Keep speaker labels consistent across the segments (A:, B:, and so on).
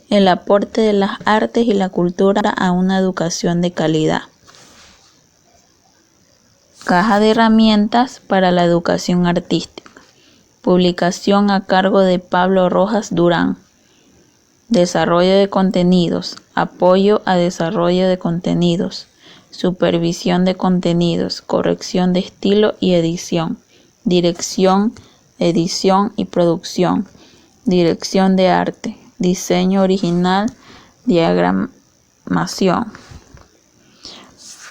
A: El aporte de las artes y la cultura a una educación de calidad. Caja de herramientas para la educación artística. Publicación a cargo de Pablo Rojas Durán. Desarrollo de contenidos. Apoyo a desarrollo de contenidos. Supervisión de contenidos. Corrección de estilo y edición. Dirección, edición y producción. Dirección de arte. Diseño original. Diagramación.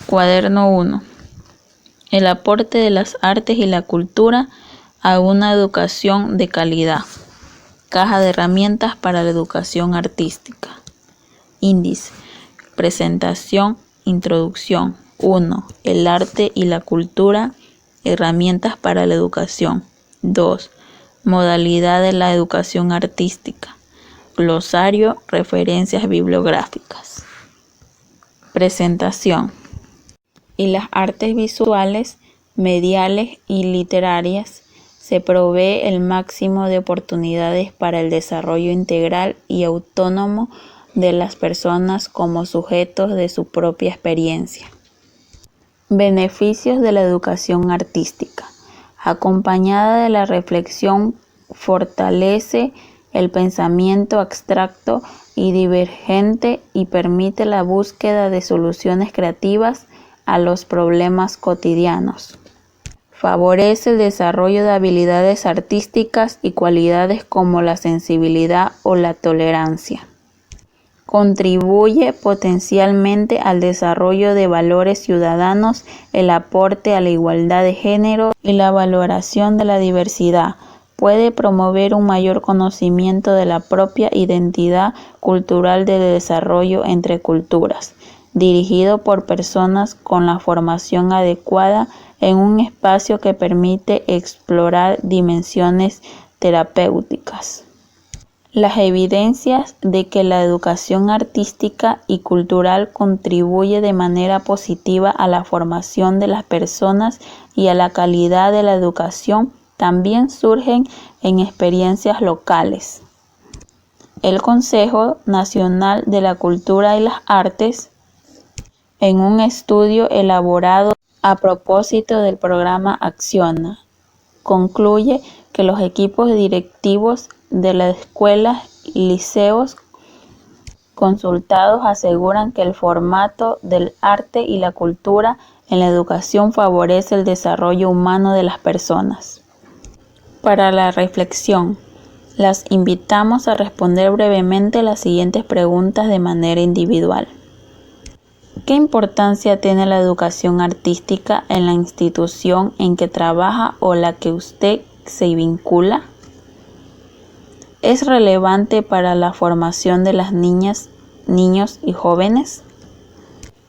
A: Cuaderno 1. El aporte de las artes y la cultura a una educación de calidad. Caja de herramientas para la educación artística. Índice. Presentación. Introducción. 1. El arte y la cultura. Herramientas para la educación. 2. Modalidad de la educación artística. Glosario. Referencias bibliográficas. Presentación. Y las artes visuales, mediales y literarias se provee el máximo de oportunidades para el desarrollo integral y autónomo de las personas como sujetos de su propia experiencia. Beneficios de la educación artística. Acompañada de la reflexión, fortalece el pensamiento abstracto y divergente y permite la búsqueda de soluciones creativas a los problemas cotidianos. Favorece el desarrollo de habilidades artísticas y cualidades como la sensibilidad o la tolerancia. Contribuye potencialmente al desarrollo de valores ciudadanos, el aporte a la igualdad de género y la valoración de la diversidad. Puede promover un mayor conocimiento de la propia identidad cultural del desarrollo entre culturas, dirigido por personas con la formación adecuada en un espacio que permite explorar dimensiones terapéuticas. Las evidencias de que la educación artística y cultural contribuye de manera positiva a la formación de las personas y a la calidad de la educación también surgen en experiencias locales. El Consejo Nacional de la Cultura y las Artes, en un estudio elaborado a propósito del programa Acciona, concluye que los equipos directivos de las escuelas y liceos consultados aseguran que el formato del arte y la cultura en la educación favorece el desarrollo humano de las personas. Para la reflexión, las invitamos a responder brevemente las siguientes preguntas de manera individual. ¿Qué importancia tiene la educación artística en la institución en que trabaja o la que usted se vincula? ¿Es relevante para la formación de las niñas, niños y jóvenes?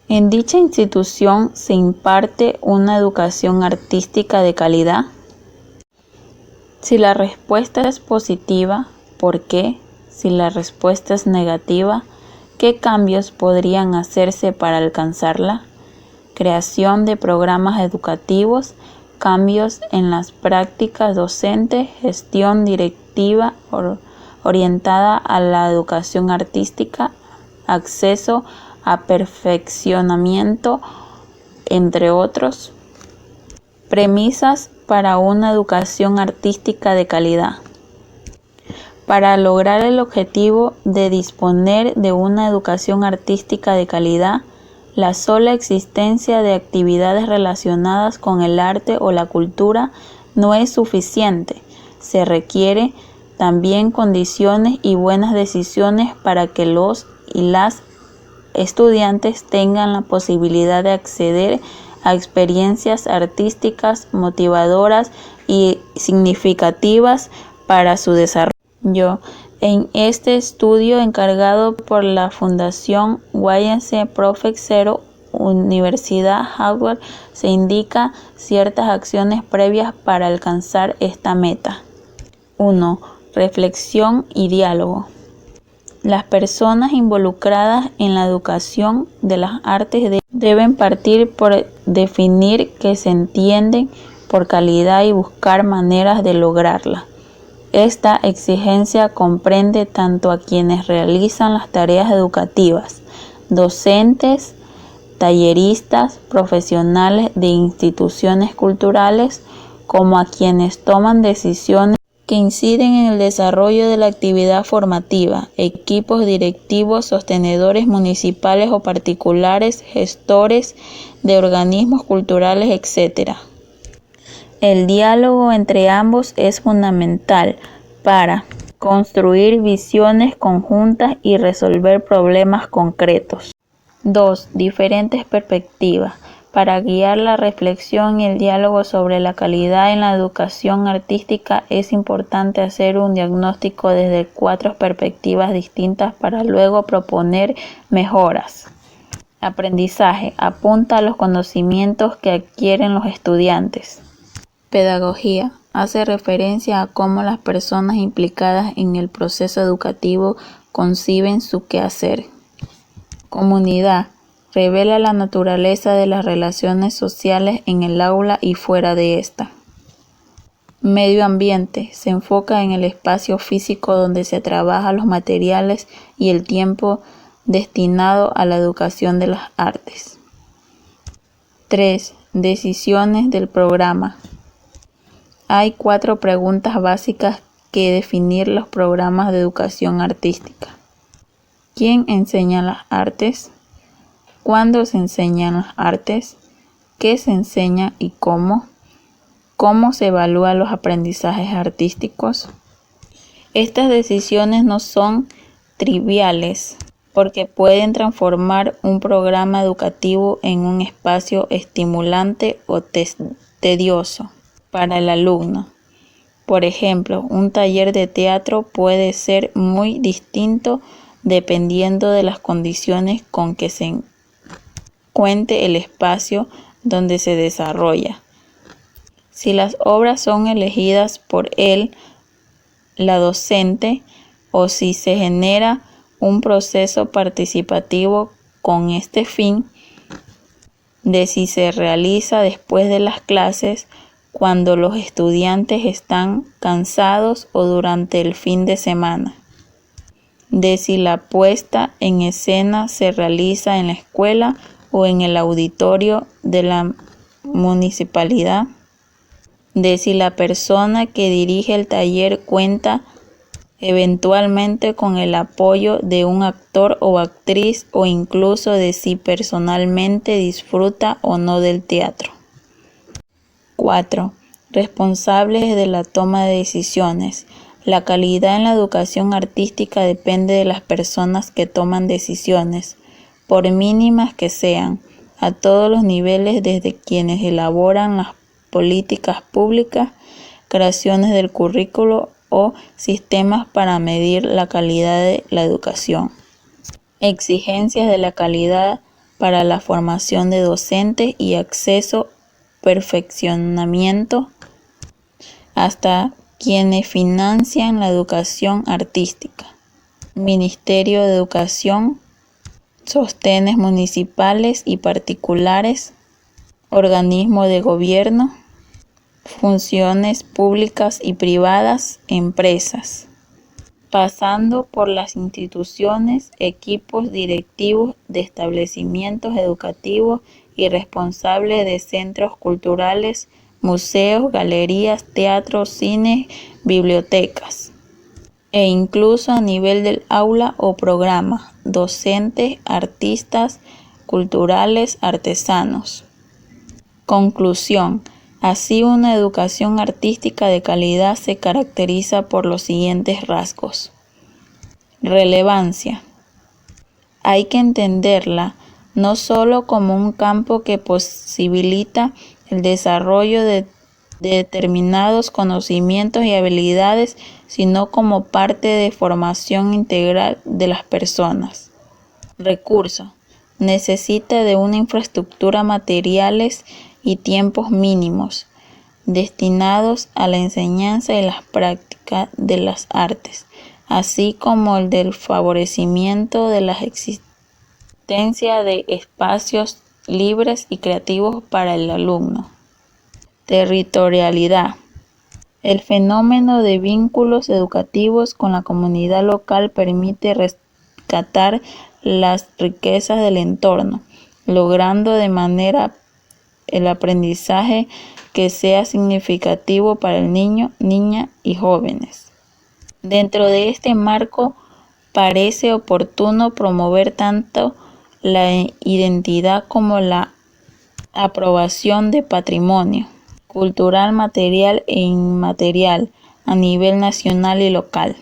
A: ¿En dicha institución se imparte una educación artística de calidad? Si la respuesta es positiva, ¿por qué? Si la respuesta es negativa, ¿qué cambios podrían hacerse para alcanzarla? Creación de programas educativos, cambios en las prácticas docentes, gestión directiva orientada a la educación artística, acceso a perfeccionamiento, entre otros. Premisas para una educación artística de calidad. Para lograr el objetivo de disponer de una educación artística de calidad, la sola existencia de actividades relacionadas con el arte o la cultura no es suficiente. Se requiere también condiciones y buenas decisiones para que los y las estudiantes tengan la posibilidad de acceder a experiencias artísticas motivadoras y significativas para su desarrollo. En este estudio encargado por la Fundación YMCA Project Zero, Universidad Howard, se indica ciertas acciones previas para alcanzar esta meta. 1. Reflexión y diálogo. Las personas involucradas en la educación de las artes deben partir por definir qué se entienden por calidad y buscar maneras de lograrla. Esta exigencia comprende tanto a quienes realizan las tareas educativas, docentes, talleristas, profesionales de instituciones culturales, como a quienes toman decisiones que inciden en el desarrollo de la actividad formativa, equipos directivos, sostenedores municipales o particulares, gestores de organismos culturales, etc. El diálogo entre ambos es fundamental para construir visiones conjuntas y resolver problemas concretos. 2. Diferentes perspectivas. Para guiar la reflexión y el diálogo sobre la calidad en la educación artística es importante hacer un diagnóstico desde 4 perspectivas distintas para luego proponer mejoras. Aprendizaje. Apunta a los conocimientos que adquieren los estudiantes. Pedagogía. Hace referencia a cómo las personas implicadas en el proceso educativo conciben su quehacer. Comunidad. Revela la naturaleza de las relaciones sociales en el aula y fuera de esta. Medio ambiente. Se enfoca en el espacio físico donde se trabaja los materiales y el tiempo destinado a la educación de las artes. 3. Decisiones del programa. Hay 4 preguntas básicas que definir los programas de educación artística. ¿Quién enseña las artes? ¿Cuándo se enseñan las artes? ¿Qué se enseña y cómo? ¿Cómo se evalúan los aprendizajes artísticos? Estas decisiones no son triviales porque pueden transformar un programa educativo en un espacio estimulante o tedioso para el alumno. Por ejemplo, un taller de teatro puede ser muy distinto dependiendo de las condiciones con que se cuente el espacio donde se desarrolla. Si las obras son elegidas por la docente, o si se genera un proceso participativo con este fin, de si se realiza después de las clases, cuando los estudiantes están cansados o durante el fin de semana, de si la puesta en escena se realiza en la escuela o en el auditorio de la municipalidad, de si la persona que dirige el taller cuenta eventualmente con el apoyo de un actor o actriz, o incluso de si personalmente disfruta o no del teatro. 4. Responsables de la toma de decisiones. La calidad en la educación artística depende de las personas que toman decisiones, por mínimas que sean, a todos los niveles, desde quienes elaboran las políticas públicas, creaciones del currículo o sistemas para medir la calidad de la educación. Exigencias de la calidad para la formación de docentes y acceso, perfeccionamiento, hasta quienes financian la educación artística. Ministerio de Educación, sostenes municipales y particulares, organismos de gobierno, funciones públicas y privadas, empresas, pasando por las instituciones, equipos directivos de establecimientos educativos y responsables de centros culturales, museos, galerías, teatros, cines, bibliotecas, e incluso a nivel del aula o programa, docentes, artistas culturales, artesanos. Conclusión. Así, una educación artística de calidad se caracteriza por los siguientes rasgos. Relevancia. Hay que entenderla no solo como un campo que posibilita el desarrollo de determinados conocimientos y habilidades, sino como parte de formación integral de las personas. Recursos. Necesita de una infraestructura, materiales y tiempos mínimos destinados a la enseñanza y las prácticas de las artes, así como el del favorecimiento de la existencia de espacios libres y creativos para el alumno. Territorialidad. El fenómeno de vínculos educativos con la comunidad local permite rescatar las riquezas del entorno, logrando de manera el aprendizaje que sea significativo para el niño, niña y jóvenes. Dentro de este marco, parece oportuno promover tanto la identidad como la aprobación de patrimonio cultural material e inmaterial a nivel nacional y local.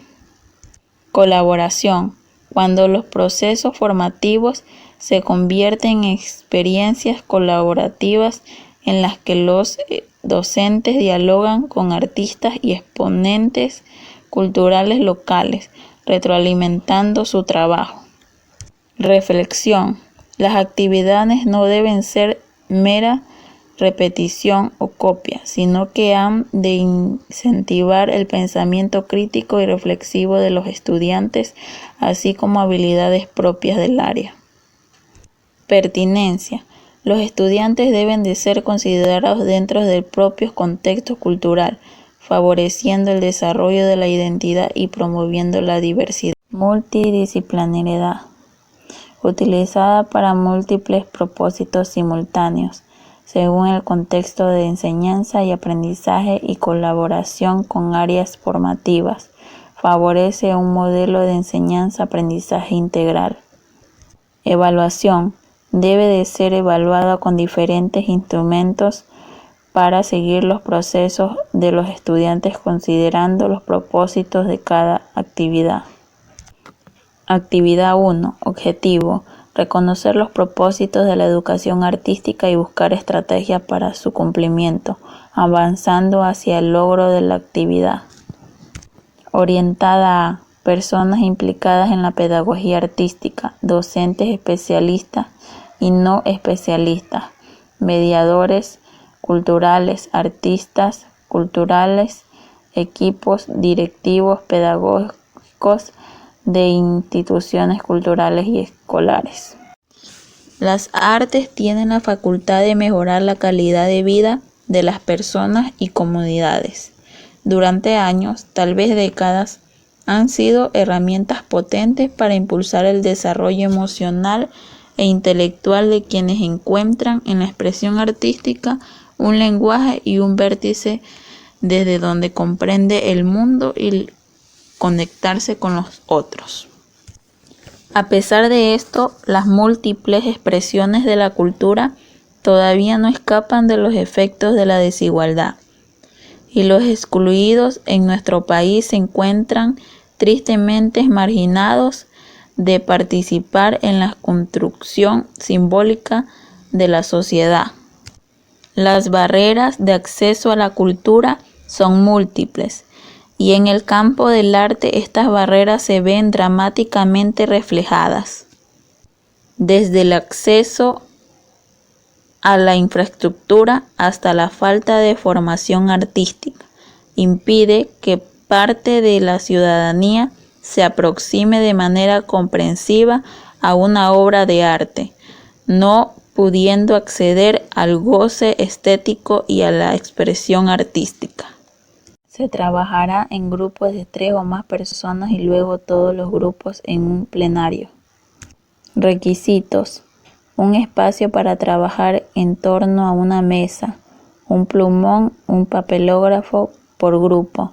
A: Colaboración. Cuando los procesos formativos se convierten en experiencias colaborativas en las que los docentes dialogan con artistas y exponentes culturales locales, retroalimentando su trabajo. Reflexión. Las actividades no deben ser mera repetición o copia, sino que han de incentivar el pensamiento crítico y reflexivo de los estudiantes, así como habilidades propias del área. Pertinencia. Los estudiantes deben de ser considerados dentro del propio contexto cultural, favoreciendo el desarrollo de la identidad y promoviendo la diversidad. Multidisciplinariedad. Utilizada para múltiples propósitos simultáneos, según el contexto de enseñanza y aprendizaje y colaboración con áreas formativas, favorece un modelo de enseñanza-aprendizaje integral. Evaluación. Debe de ser evaluada con diferentes instrumentos para seguir los procesos de los estudiantes considerando los propósitos de cada actividad. Actividad 1. Objetivo. Reconocer los propósitos de la educación artística y buscar estrategias para su cumplimiento, avanzando hacia el logro de la actividad. Orientada a personas implicadas en la pedagogía artística, docentes especialistas y no especialistas, mediadores culturales, artistas culturales, equipos directivos pedagógicos de instituciones culturales y escolares. Las artes tienen la facultad de mejorar la calidad de vida de las personas y comunidades. Durante años, tal vez décadas, han sido herramientas potentes para impulsar el desarrollo emocional e intelectual de quienes encuentran en la expresión artística un lenguaje y un vértice desde donde comprende el mundo y conectarse con los otros. A pesar de esto, las múltiples expresiones de la cultura todavía no escapan de los efectos de la desigualdad, y los excluidos en nuestro país se encuentran tristemente marginados de participar en la construcción simbólica de la sociedad. Las barreras de acceso a la cultura son múltiples, y en el campo del arte estas barreras se ven dramáticamente reflejadas. Desde el acceso a la infraestructura hasta la falta de formación artística, impide que parte de la ciudadanía se aproxime de manera comprensiva a una obra de arte, no pudiendo acceder al goce estético y a la expresión artística. Se trabajará en grupos de 3 o más personas y luego todos los grupos en un plenario. Requisitos: un espacio para trabajar en torno a una mesa, un plumón, un papelógrafo por grupo.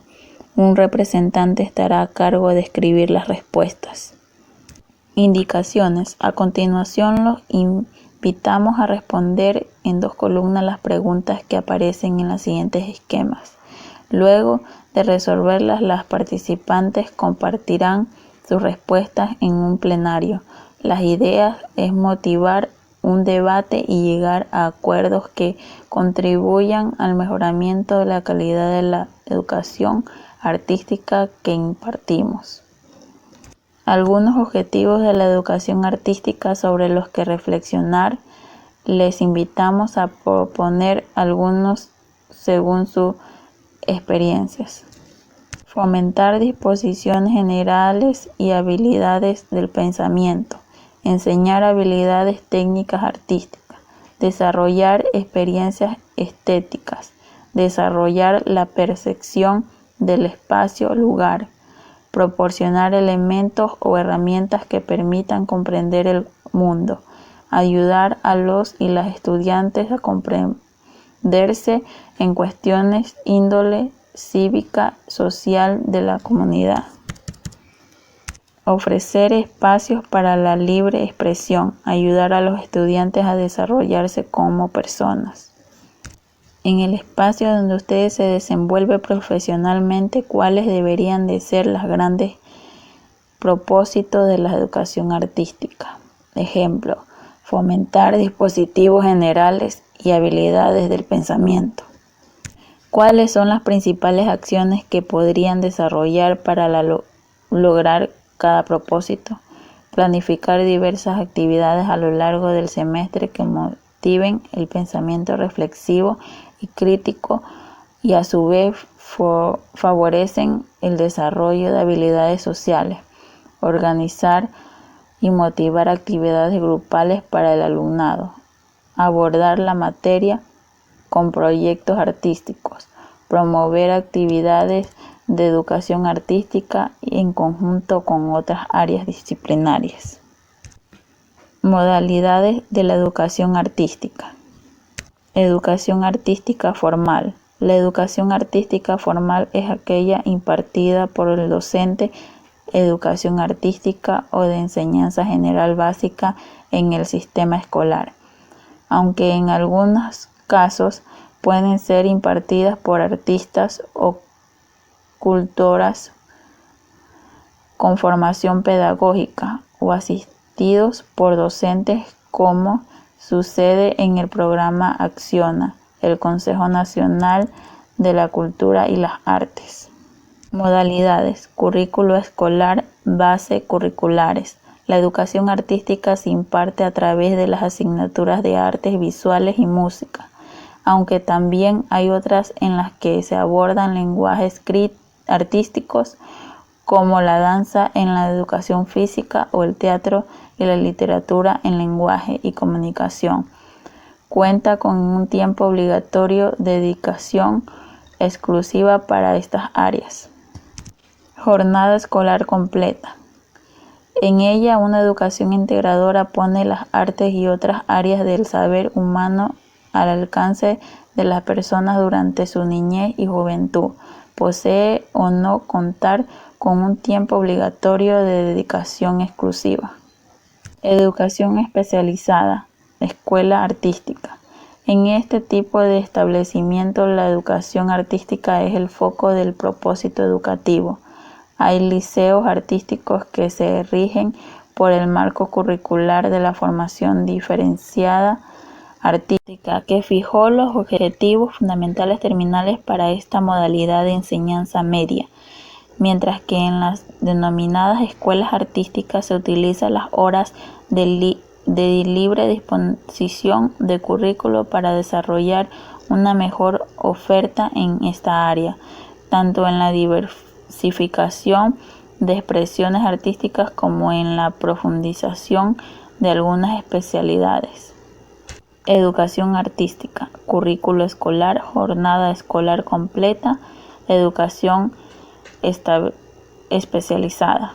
A: Un representante estará a cargo de escribir las respuestas. Indicaciones. A continuación los invitamos a responder en 2 columnas las preguntas que aparecen en los siguientes esquemas. Luego de resolverlas, las participantes compartirán sus respuestas en un plenario. Las ideas es motivar un debate y llegar a acuerdos que contribuyan al mejoramiento de la calidad de la educación artística que impartimos. Algunos objetivos de la educación artística sobre los que reflexionar. Les invitamos a proponer algunos según sus experiencias. Fomentar disposiciones generales y habilidades del pensamiento. Enseñar habilidades técnicas artísticas. Desarrollar experiencias estéticas. desarrollar la percepción del espacio-lugar, proporcionar elementos o herramientas que permitan comprender el mundo, ayudar a los y las estudiantes a comprenderse en cuestiones índole cívica, social de la comunidad. Ofrecer espacios para la libre expresión, ayudar a los estudiantes a desarrollarse como personas. En el espacio donde ustedes se desenvuelven profesionalmente, ¿cuáles deberían de ser los grandes propósitos de la educación artística? Ejemplo, fomentar dispositivos generales y habilidades del pensamiento. ¿Cuáles son las principales acciones que podrían desarrollar para lograr cada propósito? Planificar diversas actividades a lo largo del semestre que motiven el pensamiento reflexivo y crítico y a su vez favorecen el desarrollo de habilidades sociales. Organizar y motivar actividades grupales para el alumnado. Abordar la materia con proyectos artísticos. Promover actividades de educación artística en conjunto con otras áreas disciplinarias. Modalidades de la educación artística. Educación artística formal. La educación artística formal es aquella impartida por el docente educación artística o de enseñanza general básica en el sistema escolar, aunque en algunos casos pueden ser impartidas por artistas o cultoras con formación pedagógica o asistidos por docentes, como sucede en el programa Acciona, el Consejo Nacional de la Cultura y las Artes. Modalidades: currículo escolar, base curriculares. La educación artística se imparte a través de las asignaturas de artes visuales y música, aunque también hay otras en las que se abordan lenguajes artísticos como la danza en la educación física o el teatro y la literatura en lenguaje y comunicación. Cuenta con un tiempo obligatorio de dedicación exclusiva para estas áreas. Jornada escolar completa. En ella, una educación integradora pone las artes y otras áreas del saber humano al alcance de las personas durante su niñez y juventud. Posee o no contar con un tiempo obligatorio de dedicación exclusiva. Educación especializada. Escuela artística. En este tipo de establecimiento, la educación artística es el foco del propósito educativo. Hay liceos artísticos que se rigen por el marco curricular de la formación diferenciada artística, que fijó los objetivos fundamentales terminales para esta modalidad de enseñanza media, mientras que en las denominadas escuelas artísticas se utilizan las horas de libre disposición de currículo para desarrollar una mejor oferta en esta área, tanto en la diversificación de expresiones artísticas como en la profundización de algunas especialidades. Educación artística, currículo escolar, jornada escolar completa, educación especializada.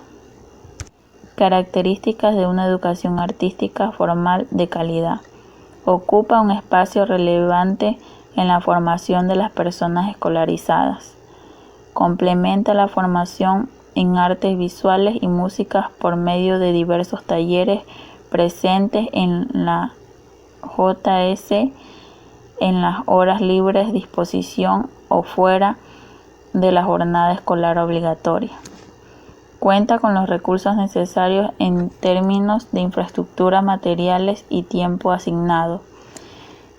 A: Características de una educación artística formal de calidad. Ocupa un espacio relevante en la formación de las personas escolarizadas. Complementa la formación en artes visuales y músicas por medio de diversos talleres presentes en la JS, en las horas libres de disposición o fuera de la jornada escolar obligatoria. Cuenta con los recursos necesarios en términos de infraestructura, materiales y tiempo asignado.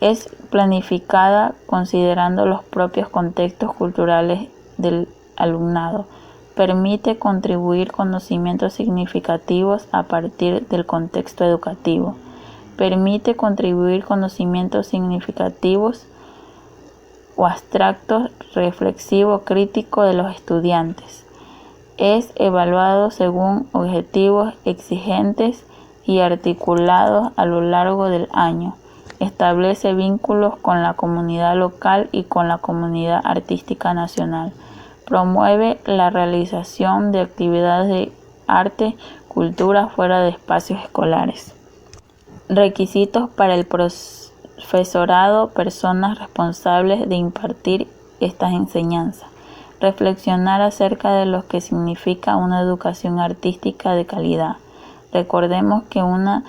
A: Es planificada considerando los propios contextos culturales del alumnado. Permite contribuir conocimientos significativos a partir del contexto educativo. Permite contribuir conocimientos significativos o abstractos, reflexivo, crítico de los estudiantes. Es evaluado según objetivos exigentes y articulados a lo largo del año. establece vínculos con la comunidad local y con la comunidad artística nacional. Promueve la realización de actividades de arte, cultura fuera de espacios escolares. Requisitos para el profesorado, personas responsables de impartir estas enseñanzas. Reflexionar acerca de lo que significa una educación artística de calidad. Recordemos que una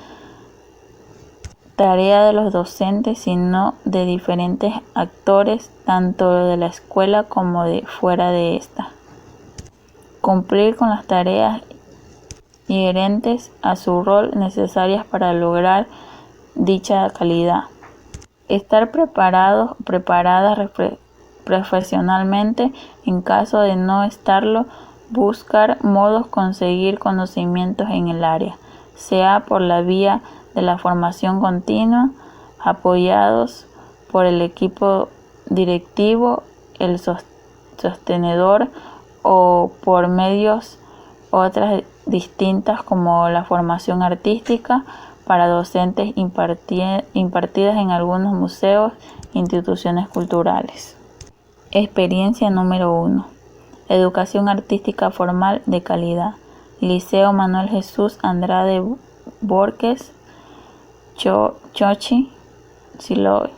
A: tarea de los docentes, sino de diferentes actores, tanto de la escuela como de fuera de esta. Cumplir con las tareas inherentes a su rol necesarias para lograr dicha calidad. Estar preparadas profesionalmente. En caso de no estarlo, buscar modos conseguir conocimientos en el área, sea por la vía de la formación continua, apoyados por el equipo directivo, el sostenedor o por medios otras distintas como la formación artística para docentes impartidas en algunos museos e instituciones culturales. Experiencia número 1. Educación artística formal de calidad. Liceo Manuel Jesús Andrade Borges, Chochi, Siloé.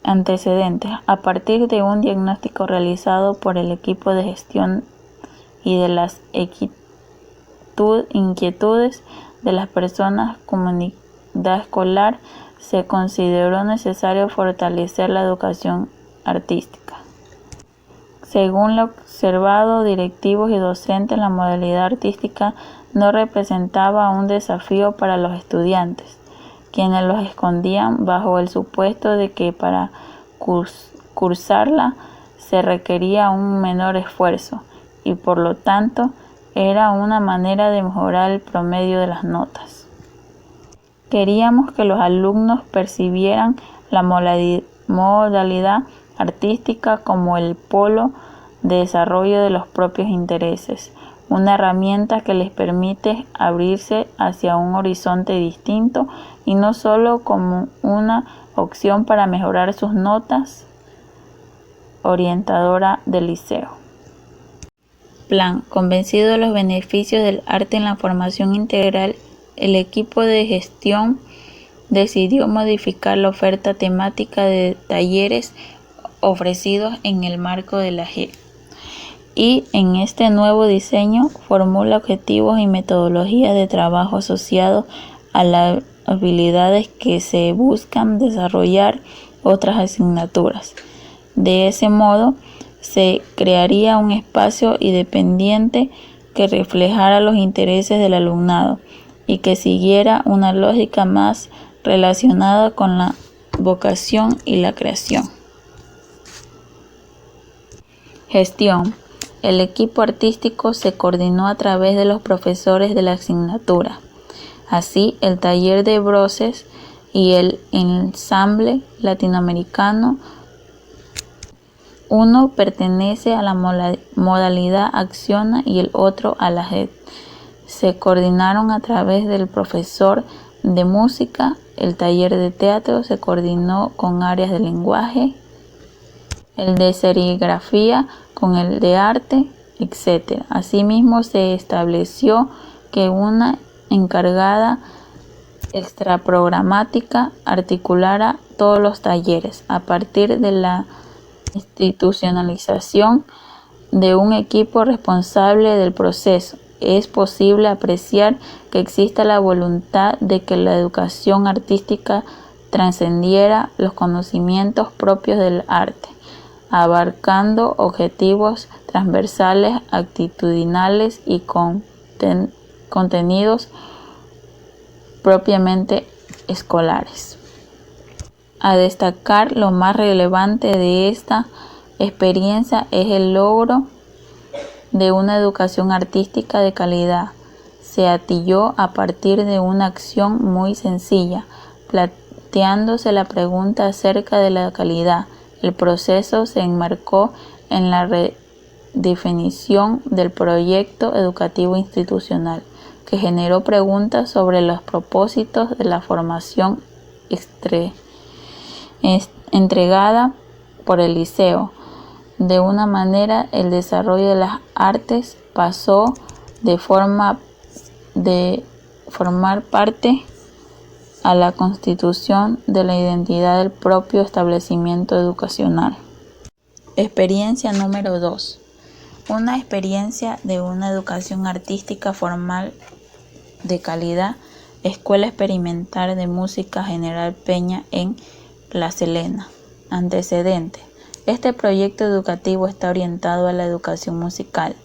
A: Antecedentes. A partir de un diagnóstico realizado por el equipo de gestión y de las inquietudes de las personas, comunidad escolar, se consideró necesario fortalecer la educación artística. Según lo observado, directivos y docentes, la modalidad artística no representaba un desafío para los estudiantes, quienes los escondían bajo el supuesto de que para cursarla se requería un menor esfuerzo y por lo tanto era una manera de mejorar el promedio de las notas. Queríamos que los alumnos percibieran la modalidad artística como el polo de desarrollo de los propios intereses, una herramienta que les permite abrirse hacia un horizonte distinto y no solo como una opción para mejorar sus notas orientadora del liceo. Plan. Convencido de los beneficios del arte en la formación integral, el equipo de gestión decidió modificar la oferta temática de talleres ofrecidos en el marco de la GEC. Y en este nuevo diseño formula objetivos y metodologías de trabajo asociados a las habilidades que se buscan desarrollar otras asignaturas. De ese modo, se crearía un espacio independiente que reflejara los intereses del alumnado y que siguiera una lógica más relacionada con la vocación y la creación. Gestión. El equipo artístico se coordinó a través de los profesores de la asignatura. Así, el taller de voces y el ensamble latinoamericano, uno pertenece a la modalidad Acciona y el otro a la GED. Se coordinaron a través del profesor de música. El taller de teatro se coordinó con áreas de lenguaje, el de serigrafía con el de arte, etc. Asimismo, se estableció que una encargada extraprogramática articulara todos los talleres. A partir de la institucionalización de un equipo responsable del proceso, es posible apreciar que exista la voluntad de que la educación artística trascendiera los conocimientos propios del arte, abarcando objetivos transversales, actitudinales y contenidos propiamente escolares. A destacar, lo más relevante de esta experiencia es el logro de una educación artística de calidad. Se atilló a partir de una acción muy sencilla, planteándose la pregunta acerca de la calidad. El proceso se enmarcó en la redefinición del proyecto educativo institucional, que generó preguntas sobre los propósitos de la formación entregada por el liceo. De una manera, el desarrollo de las artes pasó de formar parte a la constitución de la identidad del propio establecimiento educacional. Experiencia número 2. Una experiencia de una educación artística formal de calidad. Escuela Experimental de Música General Peña en Plaza Elena. Antecedentes. Este proyecto educativo está orientado a la educación musical.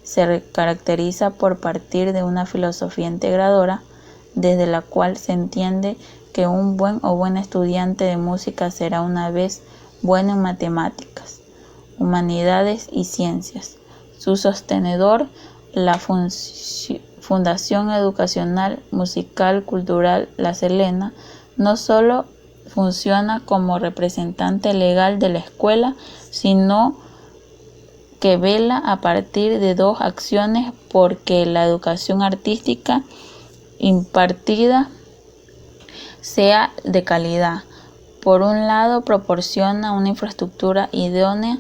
A: Se caracteriza por partir de una filosofía integradora, desde la cual se entiende que un buen o buena estudiante de música será una vez bueno en matemáticas, humanidades y ciencias. Su sostenedor, la Fundación Educacional Musical Cultural La Selena, no solo funciona como representante legal de la escuela, sino que vela a partir de dos acciones porque la educación artística impartida sea de calidad. Por un lado, proporciona una infraestructura idónea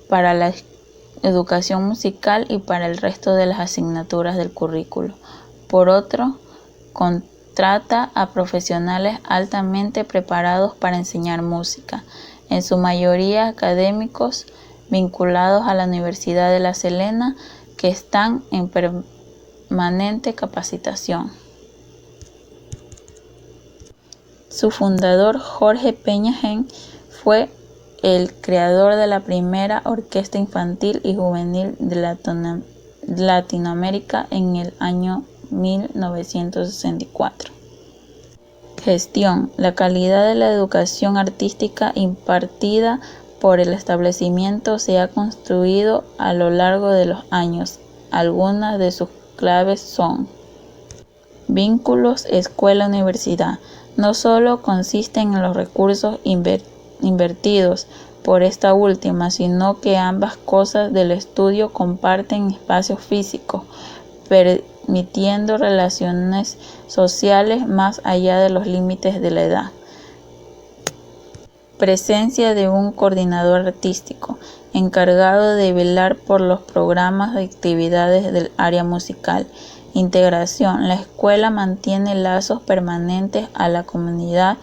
A: para la educación musical y para el resto de las asignaturas del currículo. Por otro, trata a profesionales altamente preparados para enseñar música, en su mayoría académicos vinculados a la Universidad de La Selena, que están en permanente capacitación. Su fundador, Jorge Peña Gen, fue el creador de la primera orquesta infantil y juvenil de Latinoamérica en el año 1964. Gestión. La calidad de la educación artística impartida por el establecimiento se ha construido a lo largo de los años. Algunas de sus claves son: vínculos escuela-universidad. No solo consisten en los recursos invertidos por esta última, sino que ambas cosas del estudio comparten espacios físicos, permitiendo relaciones sociales más allá de los límites de la edad. Presencia de un coordinador artístico, encargado de velar por los programas de actividades del área musical. Integración. La escuela mantiene lazos permanentes a la comunidad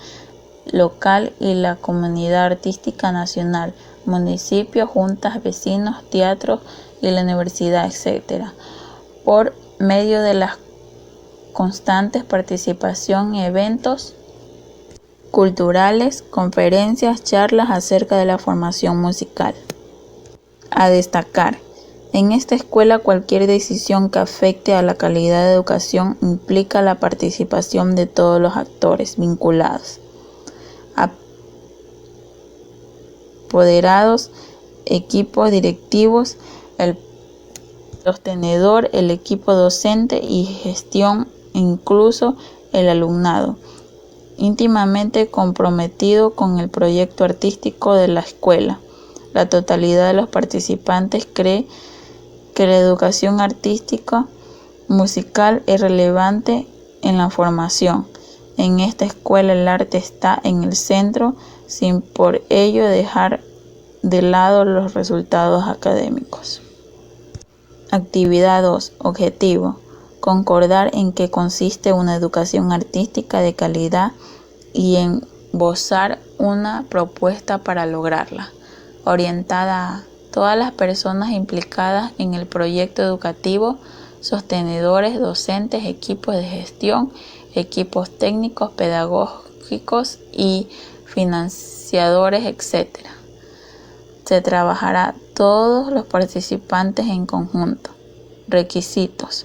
A: local y la comunidad artística nacional, municipios, juntas, vecinos, teatros y la universidad, etc. Por medio de la constante participación en eventos culturales, conferencias, charlas acerca de la formación musical. A destacar: en esta escuela cualquier decisión que afecte a la calidad de educación implica la participación de todos los actores vinculados, apoderados, equipos directivos, el sostenedor, el equipo docente y gestión, incluso el alumnado, íntimamente comprometido con el proyecto artístico de la escuela. La totalidad de los participantes cree que la educación artística musical es relevante en la formación. En esta escuela el arte está en el centro, sin por ello dejar de lado los resultados académicos. Actividad 2. Objetivo: concordar en qué consiste una educación artística de calidad y en esbozar una propuesta para lograrla, orientada a todas las personas implicadas en el proyecto educativo, sostenedores, docentes, equipos de gestión, equipos técnicos, pedagógicos y financiadores, etc. Se trabajará todos los participantes en conjunto. Requisitos: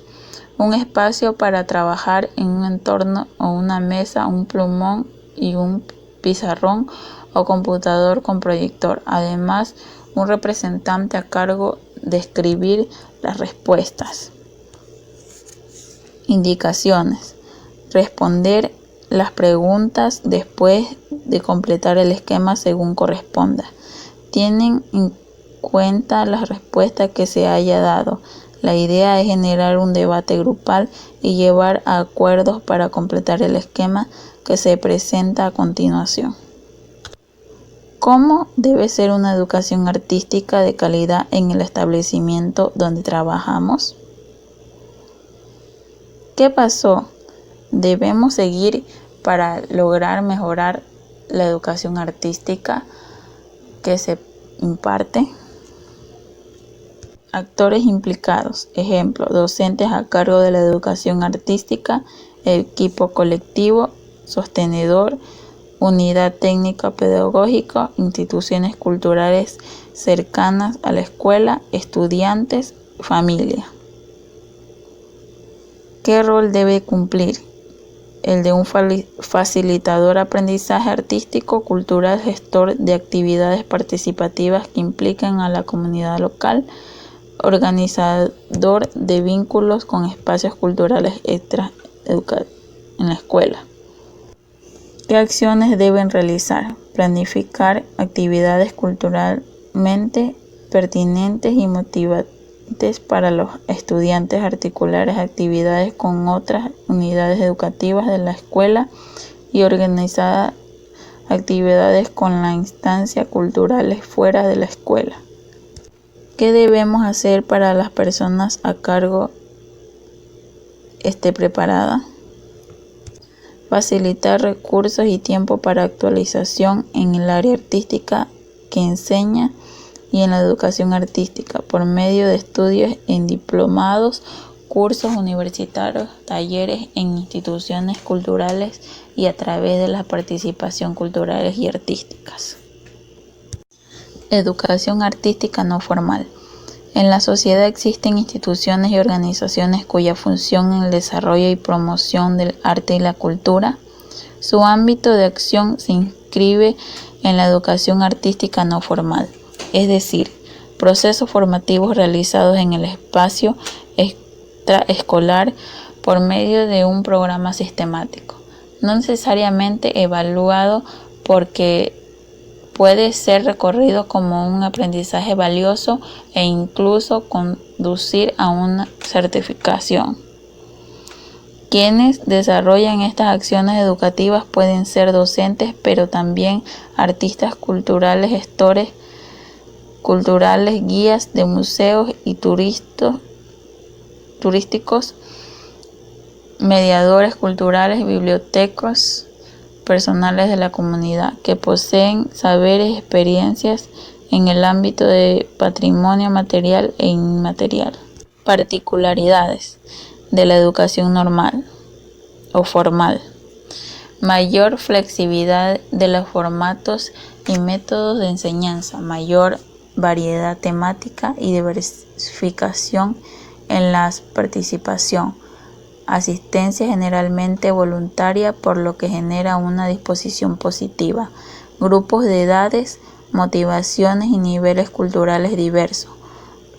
A: un espacio para trabajar en un entorno o una mesa, un plumón y un pizarrón o computador con proyector. Además, un representante a cargo de escribir las respuestas. Indicaciones: responder las preguntas después de completar el esquema según corresponda. Tienen en cuenta las respuestas que se haya dado. La idea es generar un debate grupal y llevar a acuerdos para completar el esquema que se presenta a continuación. ¿Cómo debe ser una educación artística de calidad en el establecimiento donde trabajamos? ¿Qué paso debemos seguir para lograr mejorar la educación artística que se imparte? Actores implicados, ejemplo, docentes a cargo de la educación artística, equipo colectivo, sostenedor, unidad técnica pedagógica, instituciones culturales cercanas a la escuela, estudiantes, familia. ¿Qué rol debe cumplir? El de un facilitador aprendizaje artístico, cultural, gestor de actividades participativas que implican a la comunidad local, organizador de vínculos con espacios culturales extra en la escuela. ¿Qué acciones deben realizar? Planificar actividades culturalmente pertinentes y motivantes para los estudiantes, articular actividades con otras unidades educativas de la escuela y organizar actividades con las instancias culturales fuera de la escuela. ¿Qué debemos hacer para las personas a cargo esté preparada? Facilitar recursos y tiempo para actualización en el área artística que enseña y en la educación artística por medio de estudios en diplomados, cursos universitarios, talleres en instituciones culturales y a través de la participación culturales y artísticas. Educación artística no formal. En la sociedad existen instituciones y organizaciones cuya función es el desarrollo y promoción del arte y la cultura. Su ámbito de acción se inscribe en la educación artística no formal, es decir, procesos formativos realizados en el espacio extraescolar por medio de un programa sistemático, no necesariamente evaluado porque puede ser recorrido como un aprendizaje valioso e incluso conducir a una certificación. Quienes desarrollan estas acciones educativas pueden ser docentes, pero también artistas culturales, gestores culturales, guías de museos y turísticos, mediadores culturales, bibliotecas, personales de la comunidad que poseen saberes y experiencias en el ámbito de patrimonio material e inmaterial. Particularidades de la educación normal o formal. Mayor flexibilidad de los formatos y métodos de enseñanza, mayor variedad temática y diversificación en la participación. Asistencia generalmente voluntaria, por lo que genera una disposición positiva. Grupos de edades, motivaciones y niveles culturales diversos,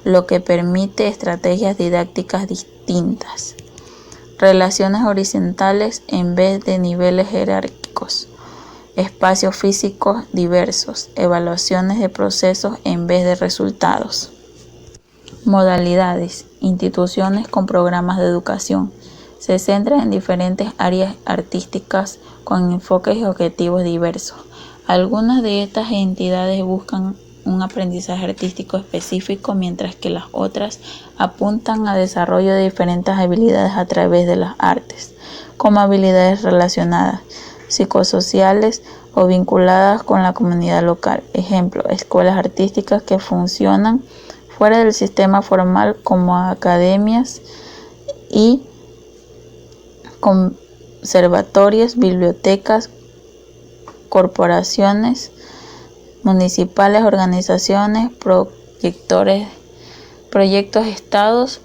A: lo que permite estrategias didácticas distintas. Relaciones horizontales en vez de niveles jerárquicos. Espacios físicos diversos. Evaluaciones de procesos en vez de resultados. Modalidades. Instituciones con programas de educación. Se centra en diferentes áreas artísticas con enfoques y objetivos diversos. Algunas de estas entidades buscan un aprendizaje artístico específico, mientras que las otras apuntan a desarrollo de diferentes habilidades a través de las artes, como habilidades relacionadas, psicosociales o vinculadas con la comunidad local. Ejemplo, escuelas artísticas que funcionan fuera del sistema formal como academias y conservatorios, bibliotecas, corporaciones municipales, organizaciones, proyectos, estados,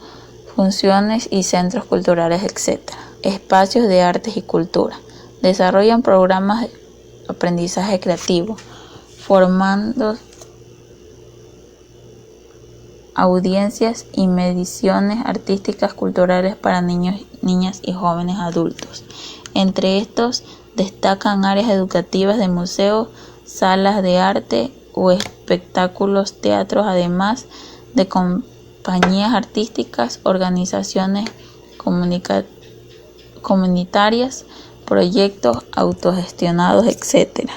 A: funciones y centros culturales, etc. Espacios de artes y cultura. Desarrollan programas de aprendizaje creativo, formando audiencias y mediaciones artísticas culturales para niños, niñas y jóvenes adultos. Entre estos destacan áreas educativas de museos, salas de arte o espectáculos, teatros, además de compañías artísticas, organizaciones comunitarias, proyectos autogestionados, etc.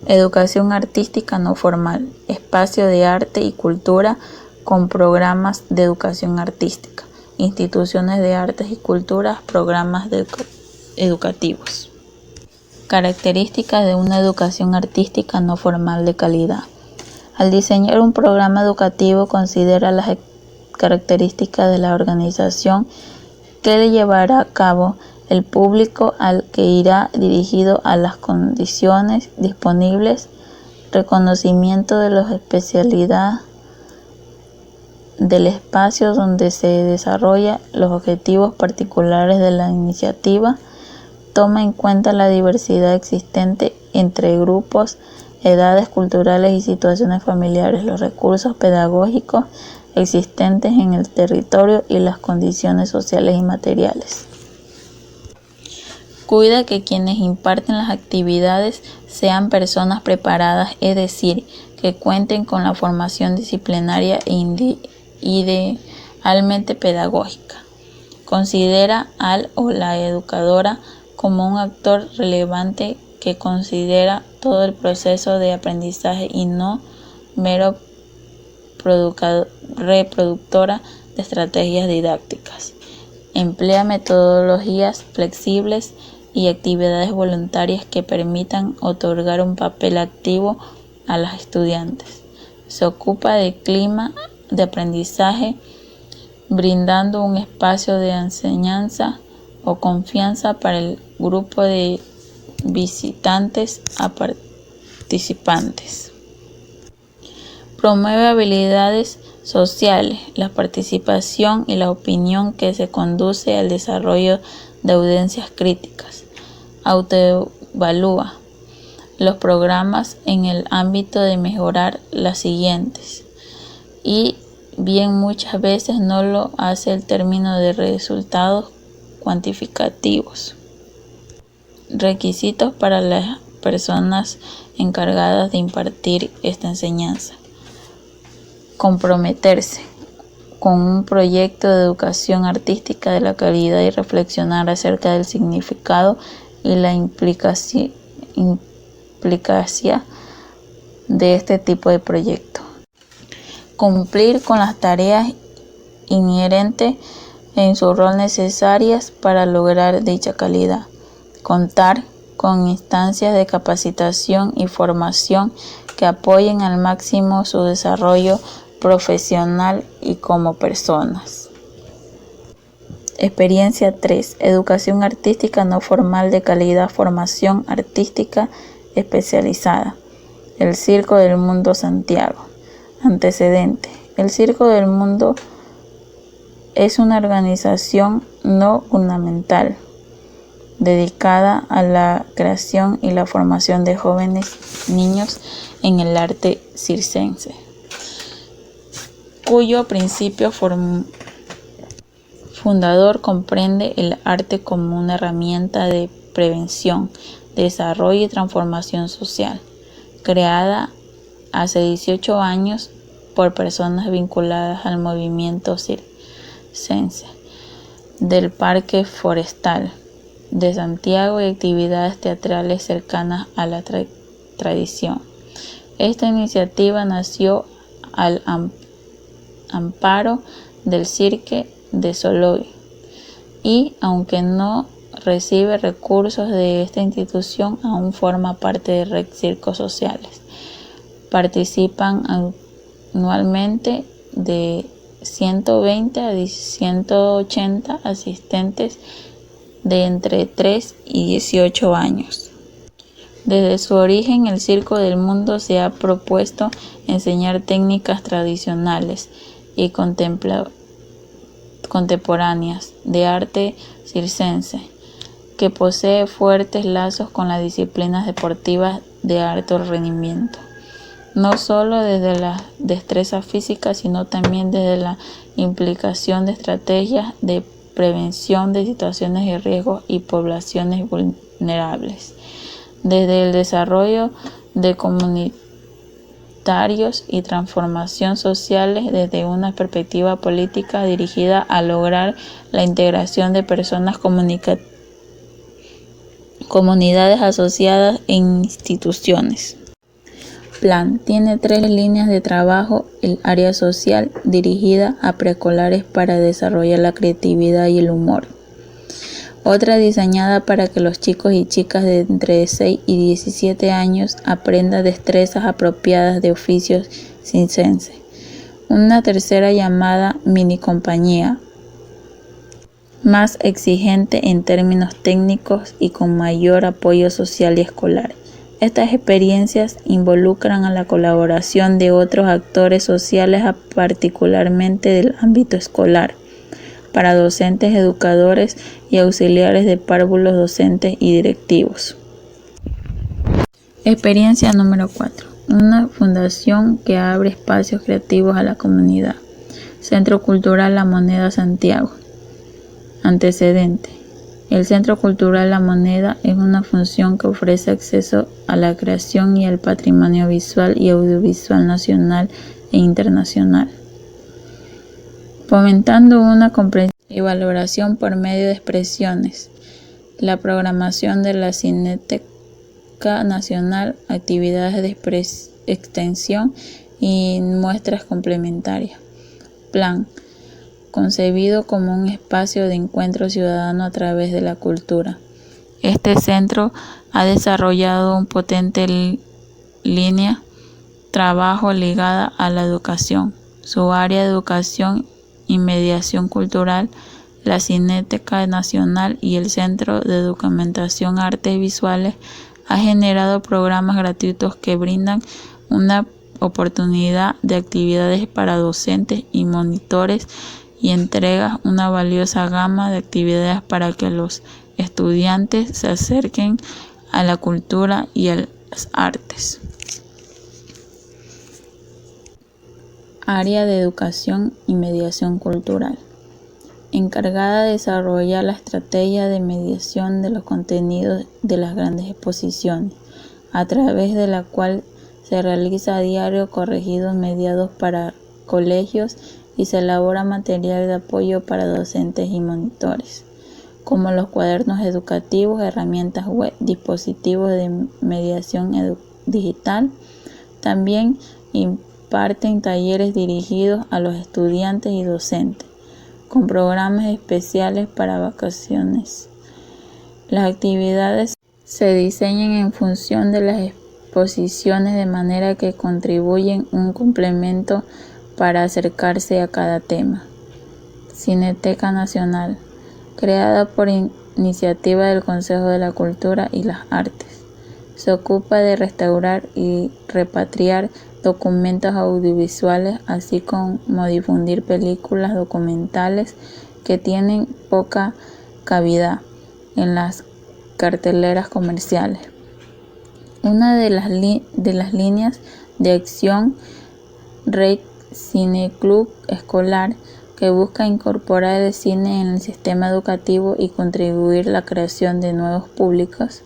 A: Educación artística no formal, espacio de arte y cultura con programas de educación artística, instituciones de artes y culturas, programas educativos. Características de una educación artística no formal de calidad. Al diseñar un programa educativo, considera las características de la organización que le llevará a cabo, el público al que irá dirigido, a las condiciones disponibles, reconocimiento de las especialidades del espacio donde se desarrolla, los objetivos particulares de la iniciativa, toma en cuenta la diversidad existente entre grupos, edades culturales y situaciones familiares, los recursos pedagógicos existentes en el territorio y las condiciones sociales y materiales. Cuida que quienes imparten las actividades sean personas preparadas, es decir, que cuenten con la formación disciplinaria e idealmente pedagógica. Considera al o la educadora como un actor relevante que considera todo el proceso de aprendizaje y no mero reproductora de estrategias didácticas. Emplea metodologías flexibles y actividades voluntarias que permitan otorgar un papel activo a las estudiantes. Se ocupa del clima de aprendizaje, brindando un espacio de enseñanza o confianza para el grupo de visitantes a participantes. Promueve habilidades sociales, la participación y la opinión que se conduce al desarrollo de audiencias críticas. Autoevalúa los programas en el ámbito de mejorar las siguientes, y bien muchas veces no lo hace el término de resultados cuantificativos. Requisitos para las personas encargadas de impartir esta enseñanza. Comprometerse con un proyecto de educación artística de la calidad y reflexionar acerca del significado y la implicancia de este tipo de proyecto. Cumplir con las tareas inherentes en su rol necesarias para lograr dicha calidad. Contar con instancias de capacitación y formación que apoyen al máximo su desarrollo profesional y como personas. Experiencia 3. Educación artística no formal de calidad, formación artística especializada. El Circo del Mundo Santiago. Antecedente. El Circo del Mundo es una organización no gubernamental dedicada a la creación y la formación de jóvenes niños en el arte circense, cuyo principio fundador comprende el arte como una herramienta de prevención, desarrollo y transformación social, creada hace 18 años por personas vinculadas al movimiento circense del Parque Forestal de Santiago y actividades teatrales cercanas a la tradición. Esta iniciativa nació al amparo del Cirque du Soleil y, aunque no recibe recursos de esta institución, aún forma parte de Red Circos Sociales. Participan anualmente de 120 a 180 asistentes de entre 3 y 18 años. Desde su origen, el Circo del Mundo se ha propuesto enseñar técnicas tradicionales y contemporáneas de arte circense, que posee fuertes lazos con las disciplinas deportivas de alto rendimiento, no solo desde la destreza física, sino también desde la implicación de estrategias de prevención de situaciones de riesgo y poblaciones vulnerables, desde el desarrollo de comunitarios y transformación sociales desde una perspectiva política dirigida a lograr la integración de personas, comunidades asociadas e instituciones. Plan tiene 3 líneas de trabajo: el área social, dirigida a preescolares para desarrollar la creatividad y el humor; otra diseñada para que los chicos y chicas de entre 6 y 17 años aprendan destrezas apropiadas de oficios circenses; una tercera llamada mini compañía, más exigente en términos técnicos y con mayor apoyo social y escolar. Estas experiencias involucran a la colaboración de otros actores sociales, particularmente del ámbito escolar, para docentes, educadores y auxiliares de párvulos docentes y directivos. Experiencia número 4. Una fundación que abre espacios creativos a la comunidad. Centro Cultural La Moneda, Santiago. Antecedente. El Centro Cultural La Moneda es una fundación que ofrece acceso a la creación y al patrimonio visual y audiovisual nacional e internacional, fomentando una comprensión y valoración por medio de expresiones, la programación de la Cineteca Nacional, actividades de extensión y muestras complementarias. Plan concebido como un espacio de encuentro ciudadano a través de la cultura. Este centro ha desarrollado un potente línea trabajo ligada a la educación. Su área de educación y mediación cultural, la Cineteca Nacional y el Centro de Documentación Artes Visuales, ha generado programas gratuitos que brindan una oportunidad de actividades para docentes y monitores y entrega una valiosa gama de actividades para que los estudiantes se acerquen a la cultura y a las artes. Área de Educación y Mediación Cultural, encargada de desarrollar la estrategia de mediación de los contenidos de las grandes exposiciones, a través de la cual se realiza a diario corregidos mediados para colegios y se elabora material de apoyo para docentes y monitores, como los cuadernos educativos, herramientas web, dispositivos de mediación digital. También imparten talleres dirigidos a los estudiantes y docentes, con programas especiales para vacaciones. Las actividades se diseñan en función de las exposiciones de manera que contribuyen un complemento para acercarse a cada tema. Cineteca Nacional, creada por iniciativa del Consejo de la Cultura y las Artes, se ocupa de restaurar y repatriar documentos audiovisuales, así como difundir películas documentales que tienen poca cabida en las carteleras comerciales. Una de las líneas de acción, Red Cineclub Escolar, que busca incorporar el cine en el sistema educativo y contribuir a la creación de nuevos públicos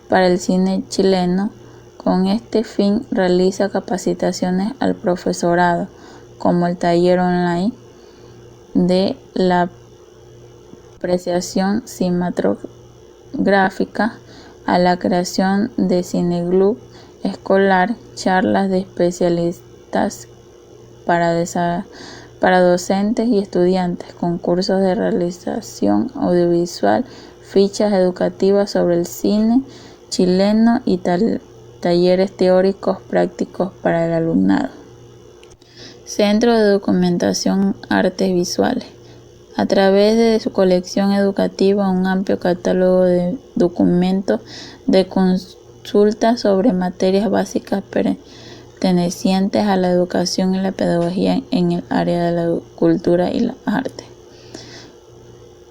A: para el cine chileno. Con este fin realiza capacitaciones al profesorado, como el taller online de la apreciación cinematográfica, a la creación de cineclub escolar, charlas de especialistas para docentes y estudiantes, concursos de realización audiovisual, fichas educativas sobre el cine chileno y talleres teóricos prácticos para el alumnado. Centro de Documentación Artes Visuales. A través de su colección educativa, un amplio catálogo de documentos de consulta sobre materias básicas pertenecientes a la educación y la pedagogía en el área de la cultura y las artes.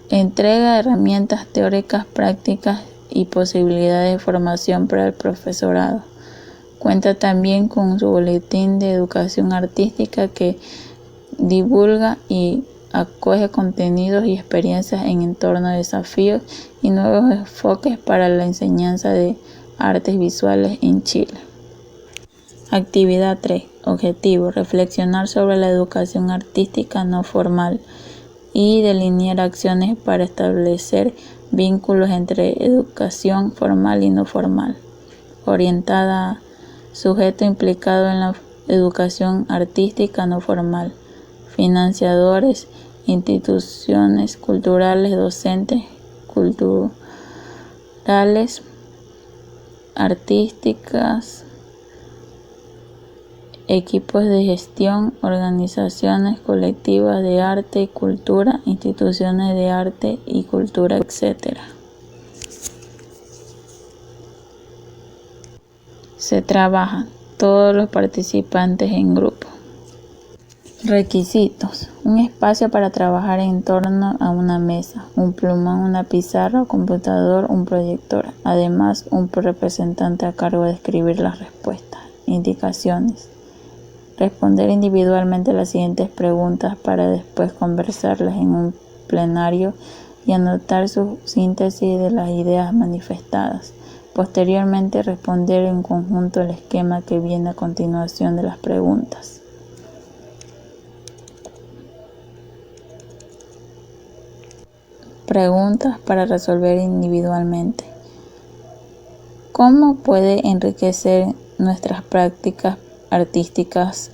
A: Entrega herramientas teóricas, prácticas y posibilidades de formación para el profesorado. Cuenta también con su boletín de educación artística que divulga y acoge contenidos y experiencias en entorno a desafíos y nuevos enfoques para la enseñanza de artes visuales en Chile. Actividad 3. Objetivo: reflexionar sobre la educación artística no formal y delinear acciones para establecer vínculos entre educación formal y no formal. Orientada a sujeto implicado en la educación artística no formal, financiadores, instituciones culturales, docentes culturales, artísticas, equipos de gestión, organizaciones colectivas de arte y cultura, instituciones de arte y cultura, etc. Se trabaja todos los participantes en grupo. Requisitos: un espacio para trabajar en torno a una mesa, un plumón, una pizarra o computador, un proyector. Además, un representante a cargo de escribir las respuestas. Indicaciones: responder individualmente las siguientes preguntas para después conversarlas en un plenario y anotar su síntesis de las ideas manifestadas. Posteriormente, responder en conjunto el esquema que viene a continuación de las preguntas. Preguntas para resolver individualmente. ¿Cómo puede enriquecer nuestras prácticas artísticas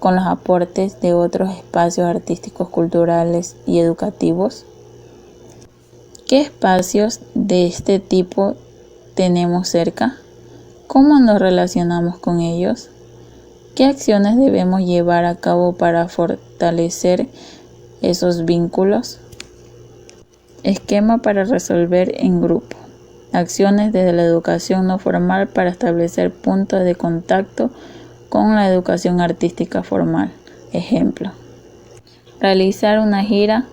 A: con los aportes de otros espacios artísticos, culturales y educativos? ¿Qué espacios de este tipo tenemos cerca? ¿Cómo nos relacionamos con ellos? ¿Qué acciones debemos llevar a cabo para fortalecer esos vínculos? Esquema para resolver en grupo. Acciones desde la educación no formal para establecer puntos de contacto con la educación artística formal. Ejemplo: realizar una gira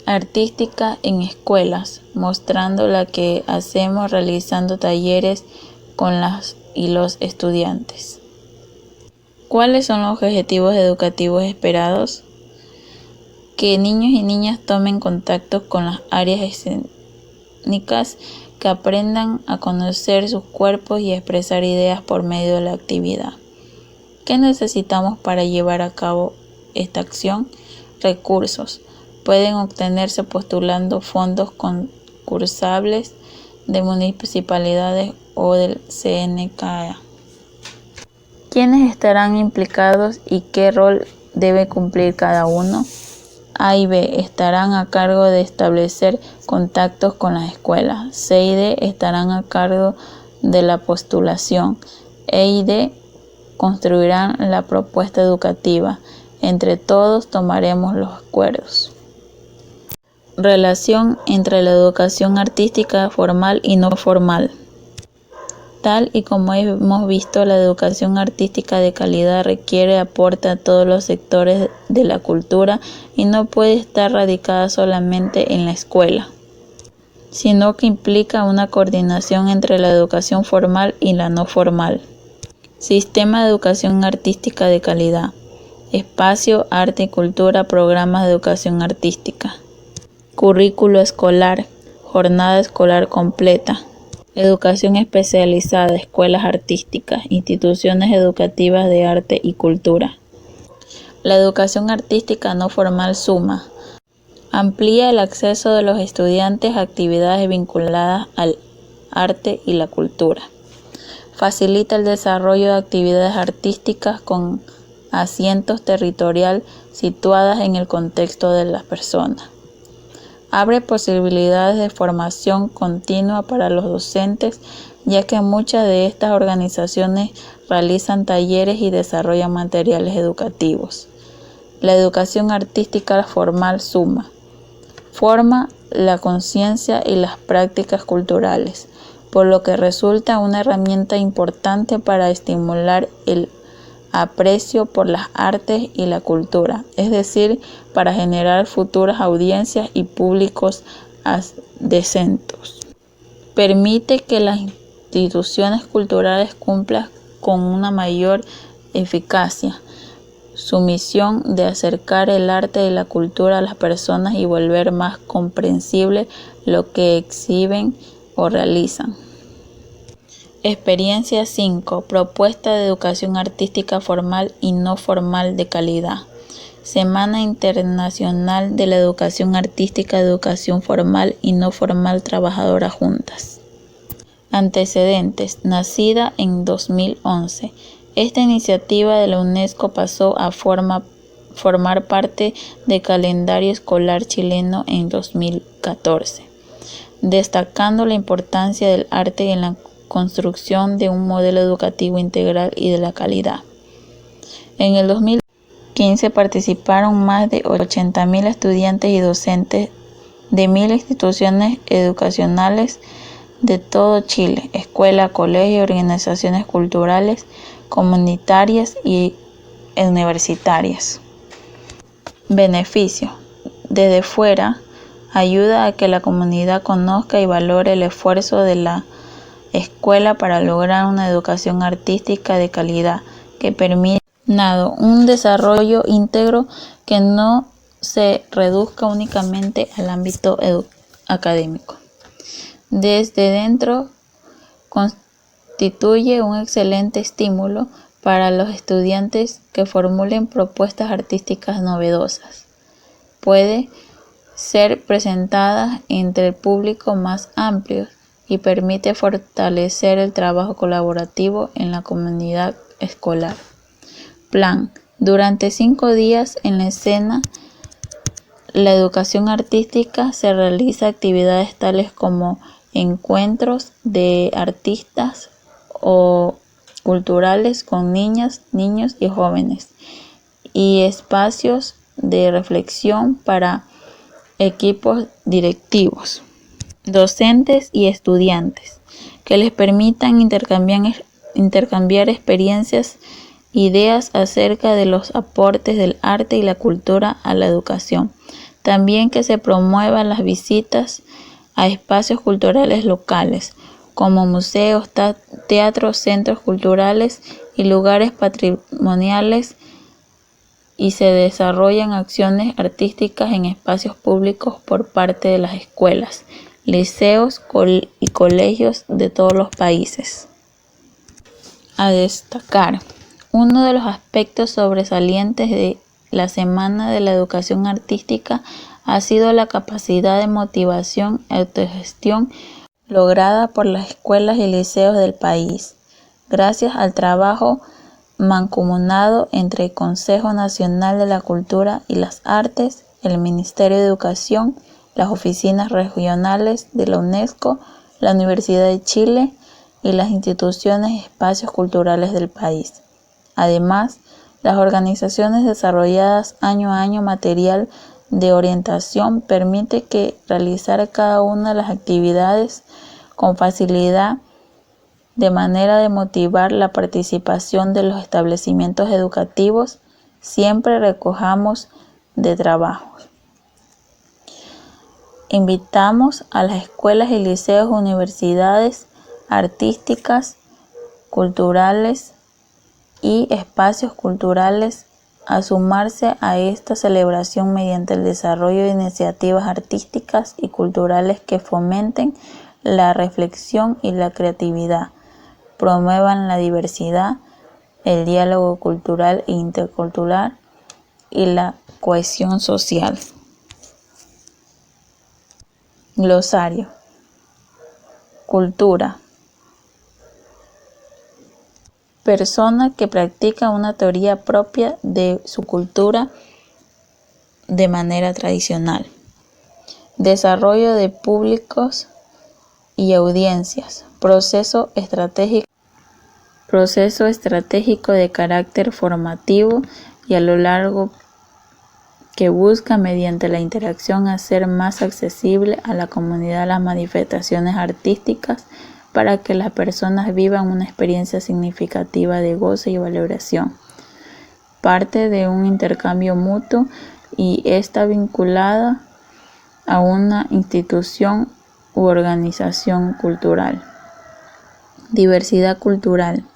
A: artística en escuelas, mostrando la que hacemos realizando talleres con las y los estudiantes. ¿Cuáles son los objetivos educativos esperados? Que niños y niñas tomen contacto con las áreas escénicas, que aprendan a conocer sus cuerpos y expresar ideas por medio de la actividad. ¿Qué necesitamos para llevar a cabo esta acción? Recursos. Pueden obtenerse postulando fondos concursables de municipalidades o del CNKA. ¿Quiénes estarán implicados y qué rol debe cumplir cada uno? A y B estarán a cargo de establecer contactos con las escuelas. C y D estarán a cargo de la postulación. E y D construirán la propuesta educativa. Entre todos tomaremos los acuerdos. Relación entre la educación artística formal y no formal. Tal y como hemos visto, la educación artística de calidad requiere aporte a todos los sectores de la cultura y no puede estar radicada solamente en la escuela, sino que implica una coordinación entre la educación formal y la no formal. Sistema de educación artística de calidad. Espacio, arte y cultura, programas de educación artística. Currículo escolar, jornada escolar completa. Educación especializada, escuelas artísticas, instituciones educativas de arte y cultura. La educación artística no formal suma. Amplía el acceso de los estudiantes a actividades vinculadas al arte y la cultura. Facilita el desarrollo de actividades artísticas con asientos territorial situadas en el contexto de las personas. Abre posibilidades de formación continua para los docentes, ya que muchas de estas organizaciones realizan talleres y desarrollan materiales educativos. La educación artística formal suma. Forma la conciencia y las prácticas culturales, por lo que resulta una herramienta importante para estimular el aprecio por las artes y la cultura, es decir, para generar futuras audiencias y públicos adjacentes. Permite que las instituciones culturales cumplan con una mayor eficacia su misión de acercar el arte y la cultura a las personas y volver más comprensible lo que exhiben o realizan. Experiencia 5. Propuesta de educación artística formal y no formal de calidad. Semana Internacional de la Educación Artística, Educación Formal y No Formal Trabajadoras Juntas. Antecedentes. Nacida en 2011. Esta iniciativa de la UNESCO pasó a formar parte del calendario escolar chileno en 2014, destacando la importancia del arte en la construcción de un modelo educativo integral y de la calidad. En el 2015 participaron más de 80.000 estudiantes y docentes de 1.000 instituciones educacionales de todo Chile, escuelas, colegios, organizaciones culturales, comunitarias y universitarias. Beneficio. Desde fuera, ayuda a que la comunidad conozca y valore el esfuerzo de la escuela para lograr una educación artística de calidad que permita un desarrollo íntegro que no se reduzca únicamente al ámbito académico. Desde dentro, constituye un excelente estímulo para los estudiantes que formulen propuestas artísticas novedosas. Puede ser presentadas entre el público más amplio y permite fortalecer el trabajo colaborativo en la comunidad escolar. Plan. Durante 5 días en la escena, la educación artística se realiza actividades tales como encuentros de artistas o culturales con niñas, niños y jóvenes, y espacios de reflexión para equipos directivos, docentes y estudiantes, que les permitan intercambiar experiencias, ideas acerca de los aportes del arte y la cultura a la educación. También que se promuevan las visitas a espacios culturales locales, como museos, teatros, centros culturales y lugares patrimoniales, y se desarrollan acciones artísticas en espacios públicos por parte de las escuelas, liceos y colegios de todos los países. A destacar. Uno de los aspectos sobresalientes de la Semana de la Educación Artística ha sido la capacidad de motivación y autogestión lograda por las escuelas y liceos del país, gracias al trabajo mancomunado entre el Consejo Nacional de la Cultura y las Artes, el Ministerio de Educación, las oficinas regionales de la UNESCO, la Universidad de Chile y las instituciones y espacios culturales del país. Además, las organizaciones desarrolladas año a año material de orientación permite que realizar cada una de las actividades con facilidad, de manera de motivar la participación de los establecimientos educativos. Siempre recojamos de trabajos. Invitamos a las escuelas y liceos, universidades artísticas, culturales y espacios culturales a sumarse a esta celebración mediante el desarrollo de iniciativas artísticas y culturales que fomenten la reflexión y la creatividad, promuevan la diversidad, el diálogo cultural e intercultural y la cohesión social. Glosario. Cultura. Persona que practica una teoría propia de su cultura de manera tradicional. Desarrollo de públicos y audiencias. Proceso estratégico de carácter formativo y a lo largo que busca, mediante la interacción, hacer más accesible a la comunidad las manifestaciones artísticas para que las personas vivan una experiencia significativa de goce y valoración. Parte de un intercambio mutuo y está vinculada a una institución u organización cultural. Diversidad cultural,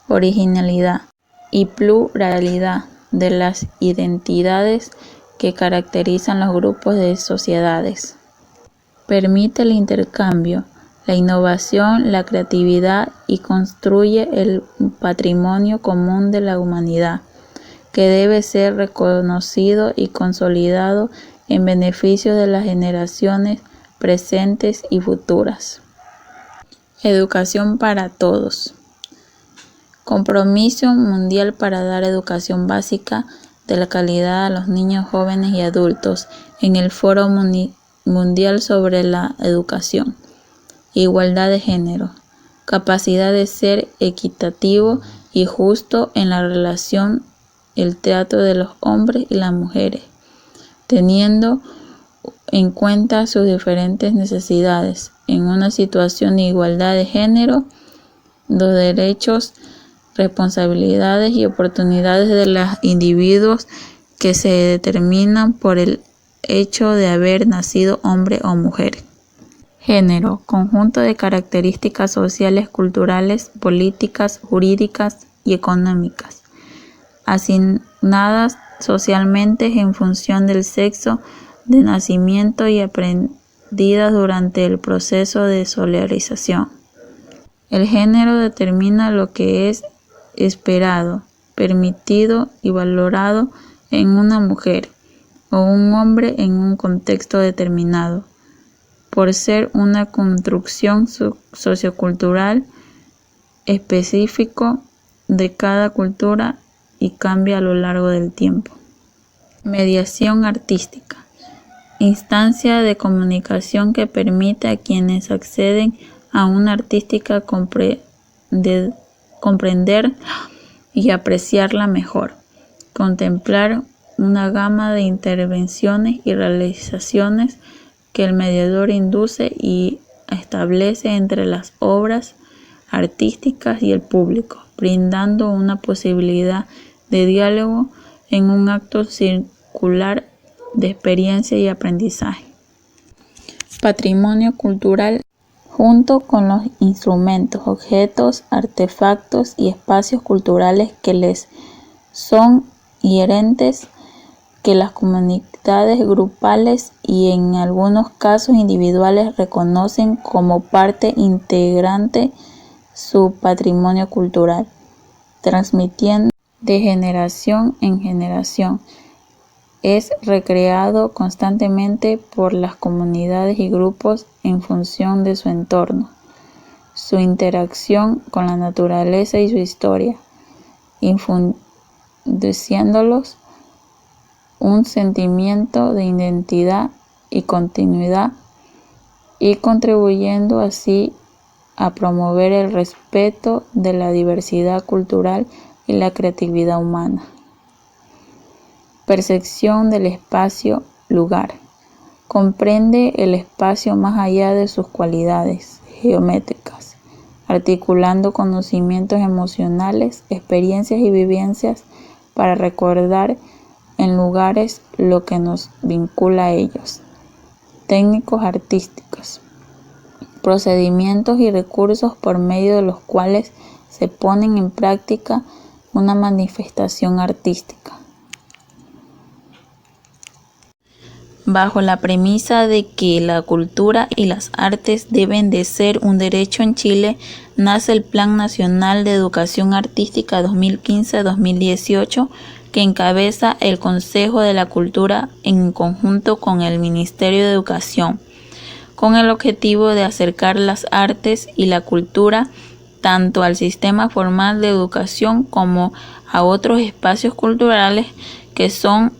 A: originalidad y pluralidad de las identidades que caracterizan los grupos de sociedades. Permite el intercambio, la innovación, la creatividad y construye el patrimonio común de la humanidad, que debe ser reconocido y consolidado en beneficio de las generaciones presentes y futuras. Educación para todos. Compromiso mundial para dar educación básica de la calidad a los niños, jóvenes y adultos en el Foro Mundial sobre la Educación. Igualdad de género. Capacidad de ser equitativo y justo en la relación, el trato de los hombres y las mujeres, teniendo en cuenta sus diferentes necesidades. En una situación de igualdad de género, los derechos, responsabilidades y oportunidades de los individuos que se determinan por el hecho de haber nacido hombre o mujer. Género, conjunto de características sociales, culturales, políticas, jurídicas y económicas, asignadas socialmente en función del sexo de nacimiento y aprendidas durante el proceso de socialización. El género determina lo que es esperado, permitido y valorado en una mujer o un hombre en un contexto determinado, por ser una construcción sociocultural específico de cada cultura y cambia a lo largo del tiempo. Mediación artística. Instancia de comunicación que permite a quienes acceden a una artística comprender y apreciarla mejor, contemplar una gama de intervenciones y realizaciones que el mediador induce y establece entre las obras artísticas y el público, brindando una posibilidad de diálogo en un acto circular de experiencia y aprendizaje. Patrimonio cultural, junto con los instrumentos, objetos, artefactos y espacios culturales que les son inherentes, que las comunidades grupales y en algunos casos individuales reconocen como parte integrante su patrimonio cultural, transmitiendo de generación en generación. Es recreado constantemente por las comunidades y grupos en función de su entorno, su interacción con la naturaleza y su historia, infundiéndolos un sentimiento de identidad y continuidad y contribuyendo así a promover el respeto de la diversidad cultural y la creatividad humana. Percepción del espacio-lugar. Comprende el espacio más allá de sus cualidades geométricas, articulando conocimientos emocionales, experiencias y vivencias para recordar en lugares lo que nos vincula a ellos. Técnicos artísticos. Procedimientos y recursos por medio de los cuales se ponen en práctica una manifestación artística. Bajo la premisa de que la cultura y las artes deben de ser un derecho en Chile, nace el Plan Nacional de Educación Artística 2015-2018, que encabeza el Consejo de la Cultura en conjunto con el Ministerio de Educación, con el objetivo de acercar las artes y la cultura tanto al sistema formal de educación como a otros espacios culturales que son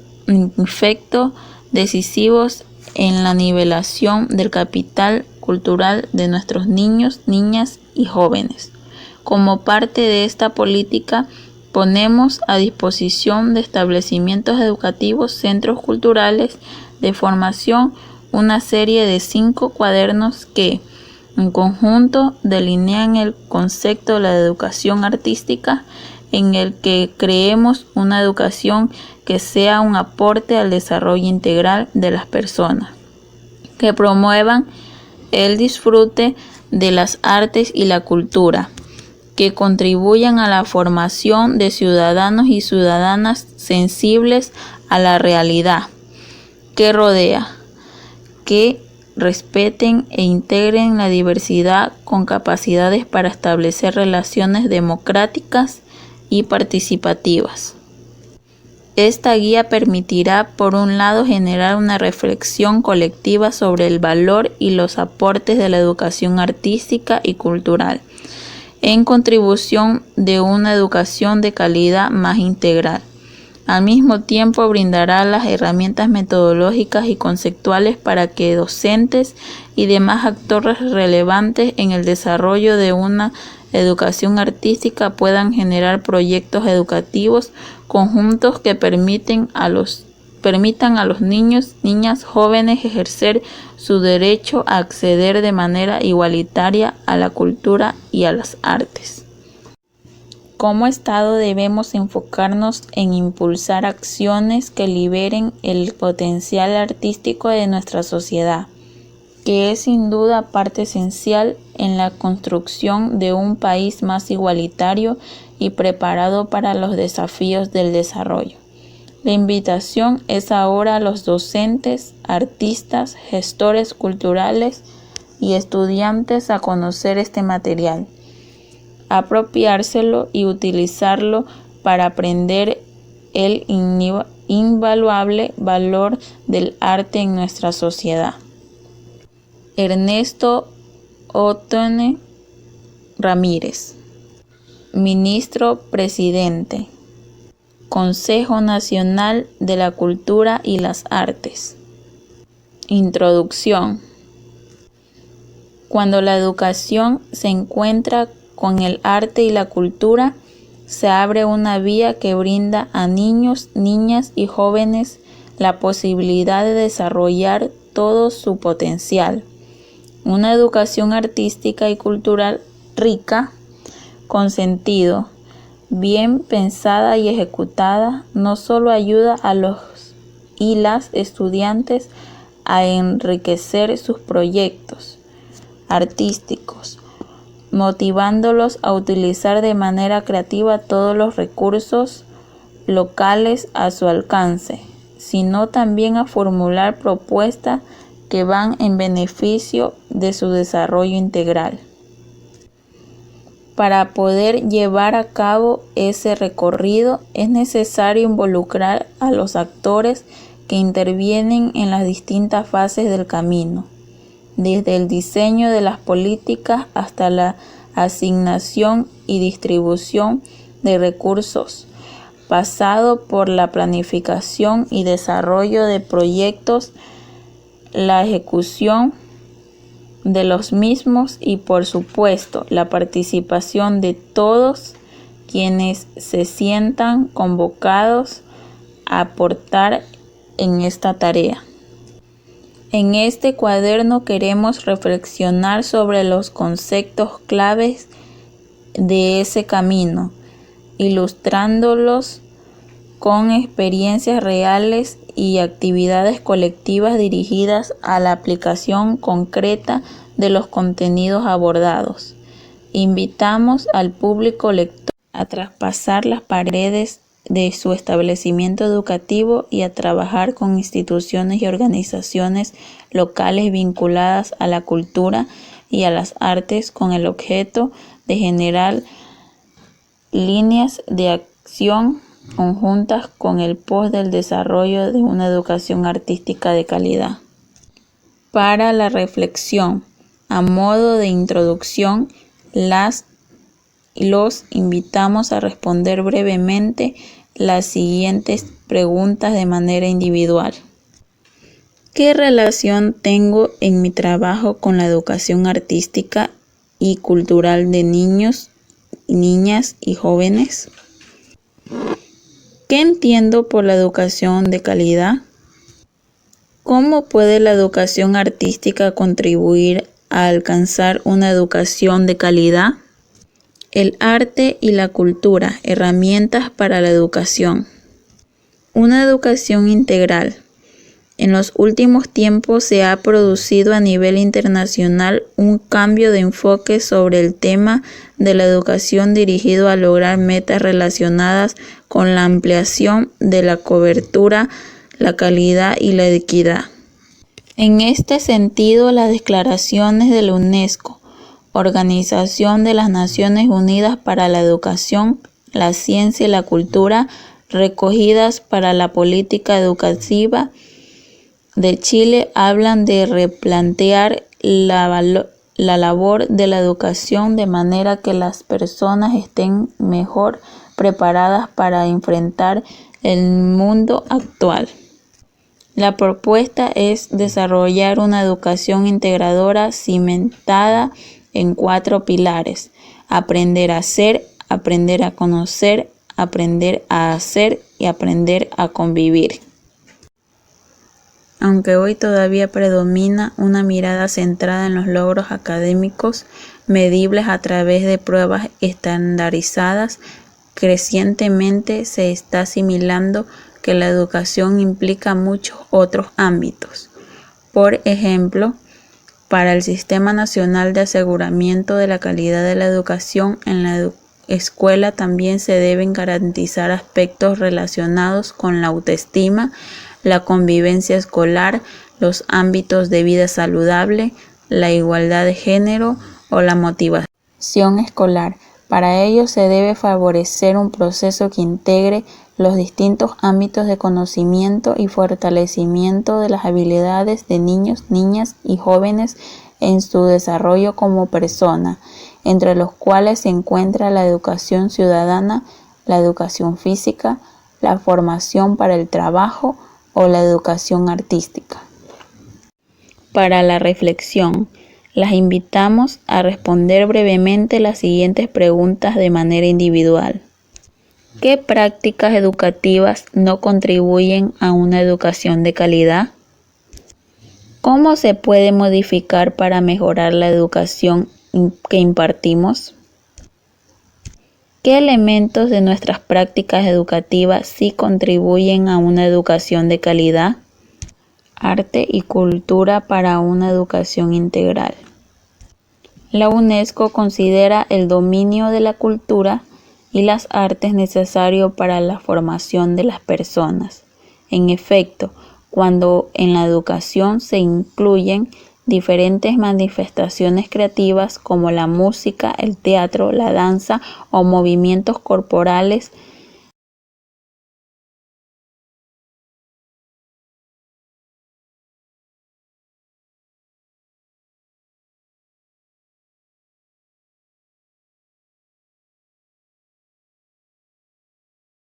A: efectos decisivos en la nivelación del capital cultural de nuestros niños, niñas y jóvenes. Como parte de esta política, ponemos a disposición de establecimientos educativos, centros culturales de formación, una serie de 5 cuadernos que, en conjunto, delinean el concepto de la educación artística, en el que creemos una educación que sea un aporte al desarrollo integral de las personas, que promuevan el disfrute de las artes y la cultura, que contribuyan a la formación de ciudadanos y ciudadanas sensibles a la realidad que rodea, que respeten e integren la diversidad con capacidades para establecer relaciones democráticas y participativas. Esta guía permitirá, por un lado, generar una reflexión colectiva sobre el valor y los aportes de la educación artística y cultural, en contribución de una educación de calidad más integral. Al mismo tiempo, brindará las herramientas metodológicas y conceptuales para que docentes y demás actores relevantes en el desarrollo de una educación artística puedan generar proyectos educativos conjuntos que permitan a los niños, niñas, jóvenes ejercer su derecho a acceder de manera igualitaria a la cultura y a las artes. Como Estado debemos enfocarnos en impulsar acciones que liberen el potencial artístico de nuestra sociedad, que es sin duda parte esencial en la construcción de un país más igualitario y preparado para los desafíos del desarrollo. La invitación es ahora a los docentes, artistas, gestores culturales y estudiantes a conocer este material, apropiárselo y utilizarlo para aprender el invaluable valor del arte en nuestra sociedad. Ernesto Ottone Ramírez, Ministro Presidente, Consejo Nacional de la Cultura y las Artes. Introducción. Cuando la educación se encuentra con el arte y la cultura, se abre una vía que brinda a niños, niñas y jóvenes la posibilidad de desarrollar todo su potencial. Una educación artística y cultural rica, con sentido, bien pensada y ejecutada, no solo ayuda a los y las estudiantes a enriquecer sus proyectos artísticos, motivándolos a utilizar de manera creativa todos los recursos locales a su alcance, sino también a formular propuestas que van en beneficio de su desarrollo integral. Para poder llevar a cabo ese recorrido es necesario involucrar a los actores que intervienen en las distintas fases del camino, desde el diseño de las políticas hasta la asignación y distribución de recursos, pasado por la planificación y desarrollo de proyectos, la ejecución de los mismos y, por supuesto, la participación de todos quienes se sientan convocados a aportar en esta tarea. En este cuaderno queremos reflexionar sobre los conceptos claves de ese camino, ilustrándolos con experiencias reales y actividades colectivas dirigidas a la aplicación concreta de los contenidos abordados. Invitamos al público lector a traspasar las paredes de su establecimiento educativo y a trabajar con instituciones y organizaciones locales vinculadas a la cultura y a las artes con el objeto de generar líneas de acción conjuntas con el pos del desarrollo de una educación artística de calidad. Para la reflexión, a modo de introducción, los invitamos a responder brevemente las siguientes preguntas de manera individual. ¿Qué relación tengo en mi trabajo con la educación artística y cultural de niños, niñas y jóvenes? ¿Qué entiendo por la educación de calidad? ¿Cómo puede la educación artística contribuir a alcanzar una educación de calidad? El arte y la cultura, herramientas para la educación. Una educación integral. En los últimos tiempos se ha producido a nivel internacional un cambio de enfoque sobre el tema de la educación dirigido a lograr metas relacionadas con la ampliación de la cobertura, la calidad y la equidad. En este sentido, las declaraciones de la UNESCO, Organización de las Naciones Unidas para la Educación, la Ciencia y la Cultura, recogidas para la política educativa de Chile, hablan de replantear la labor de la educación de manera que las personas estén mejor preparadas para enfrentar el mundo actual. La propuesta es desarrollar una educación integradora cimentada en 4 pilares: aprender a ser, aprender a conocer, aprender a hacer y aprender a convivir. Aunque hoy todavía predomina una mirada centrada en los logros académicos medibles a través de pruebas estandarizadas, crecientemente se está asimilando que la educación implica muchos otros ámbitos. Por ejemplo, para el Sistema Nacional de Aseguramiento de la Calidad de la Educación, en la escuela también se deben garantizar aspectos relacionados con la autoestima, la convivencia escolar, los ámbitos de vida saludable, la igualdad de género o la motivación escolar. Para ello se debe favorecer un proceso que integre los distintos ámbitos de conocimiento y fortalecimiento de las habilidades de niños, niñas y jóvenes en su desarrollo como persona, entre los cuales se encuentra la educación ciudadana, la educación física, la formación para el trabajo o la educación artística. Para la reflexión, las invitamos a responder brevemente las siguientes preguntas de manera individual. ¿Qué prácticas educativas no contribuyen a una educación de calidad? ¿Cómo se puede modificar para mejorar la educación que impartimos? ¿Qué elementos de nuestras prácticas educativas sí contribuyen a una educación de calidad? Arte y cultura para una educación integral. La UNESCO considera el dominio de la cultura y las artes necesario para la formación de las personas. En efecto, cuando en la educación se incluyen diferentes manifestaciones creativas como la música, el teatro, la danza o movimientos corporales,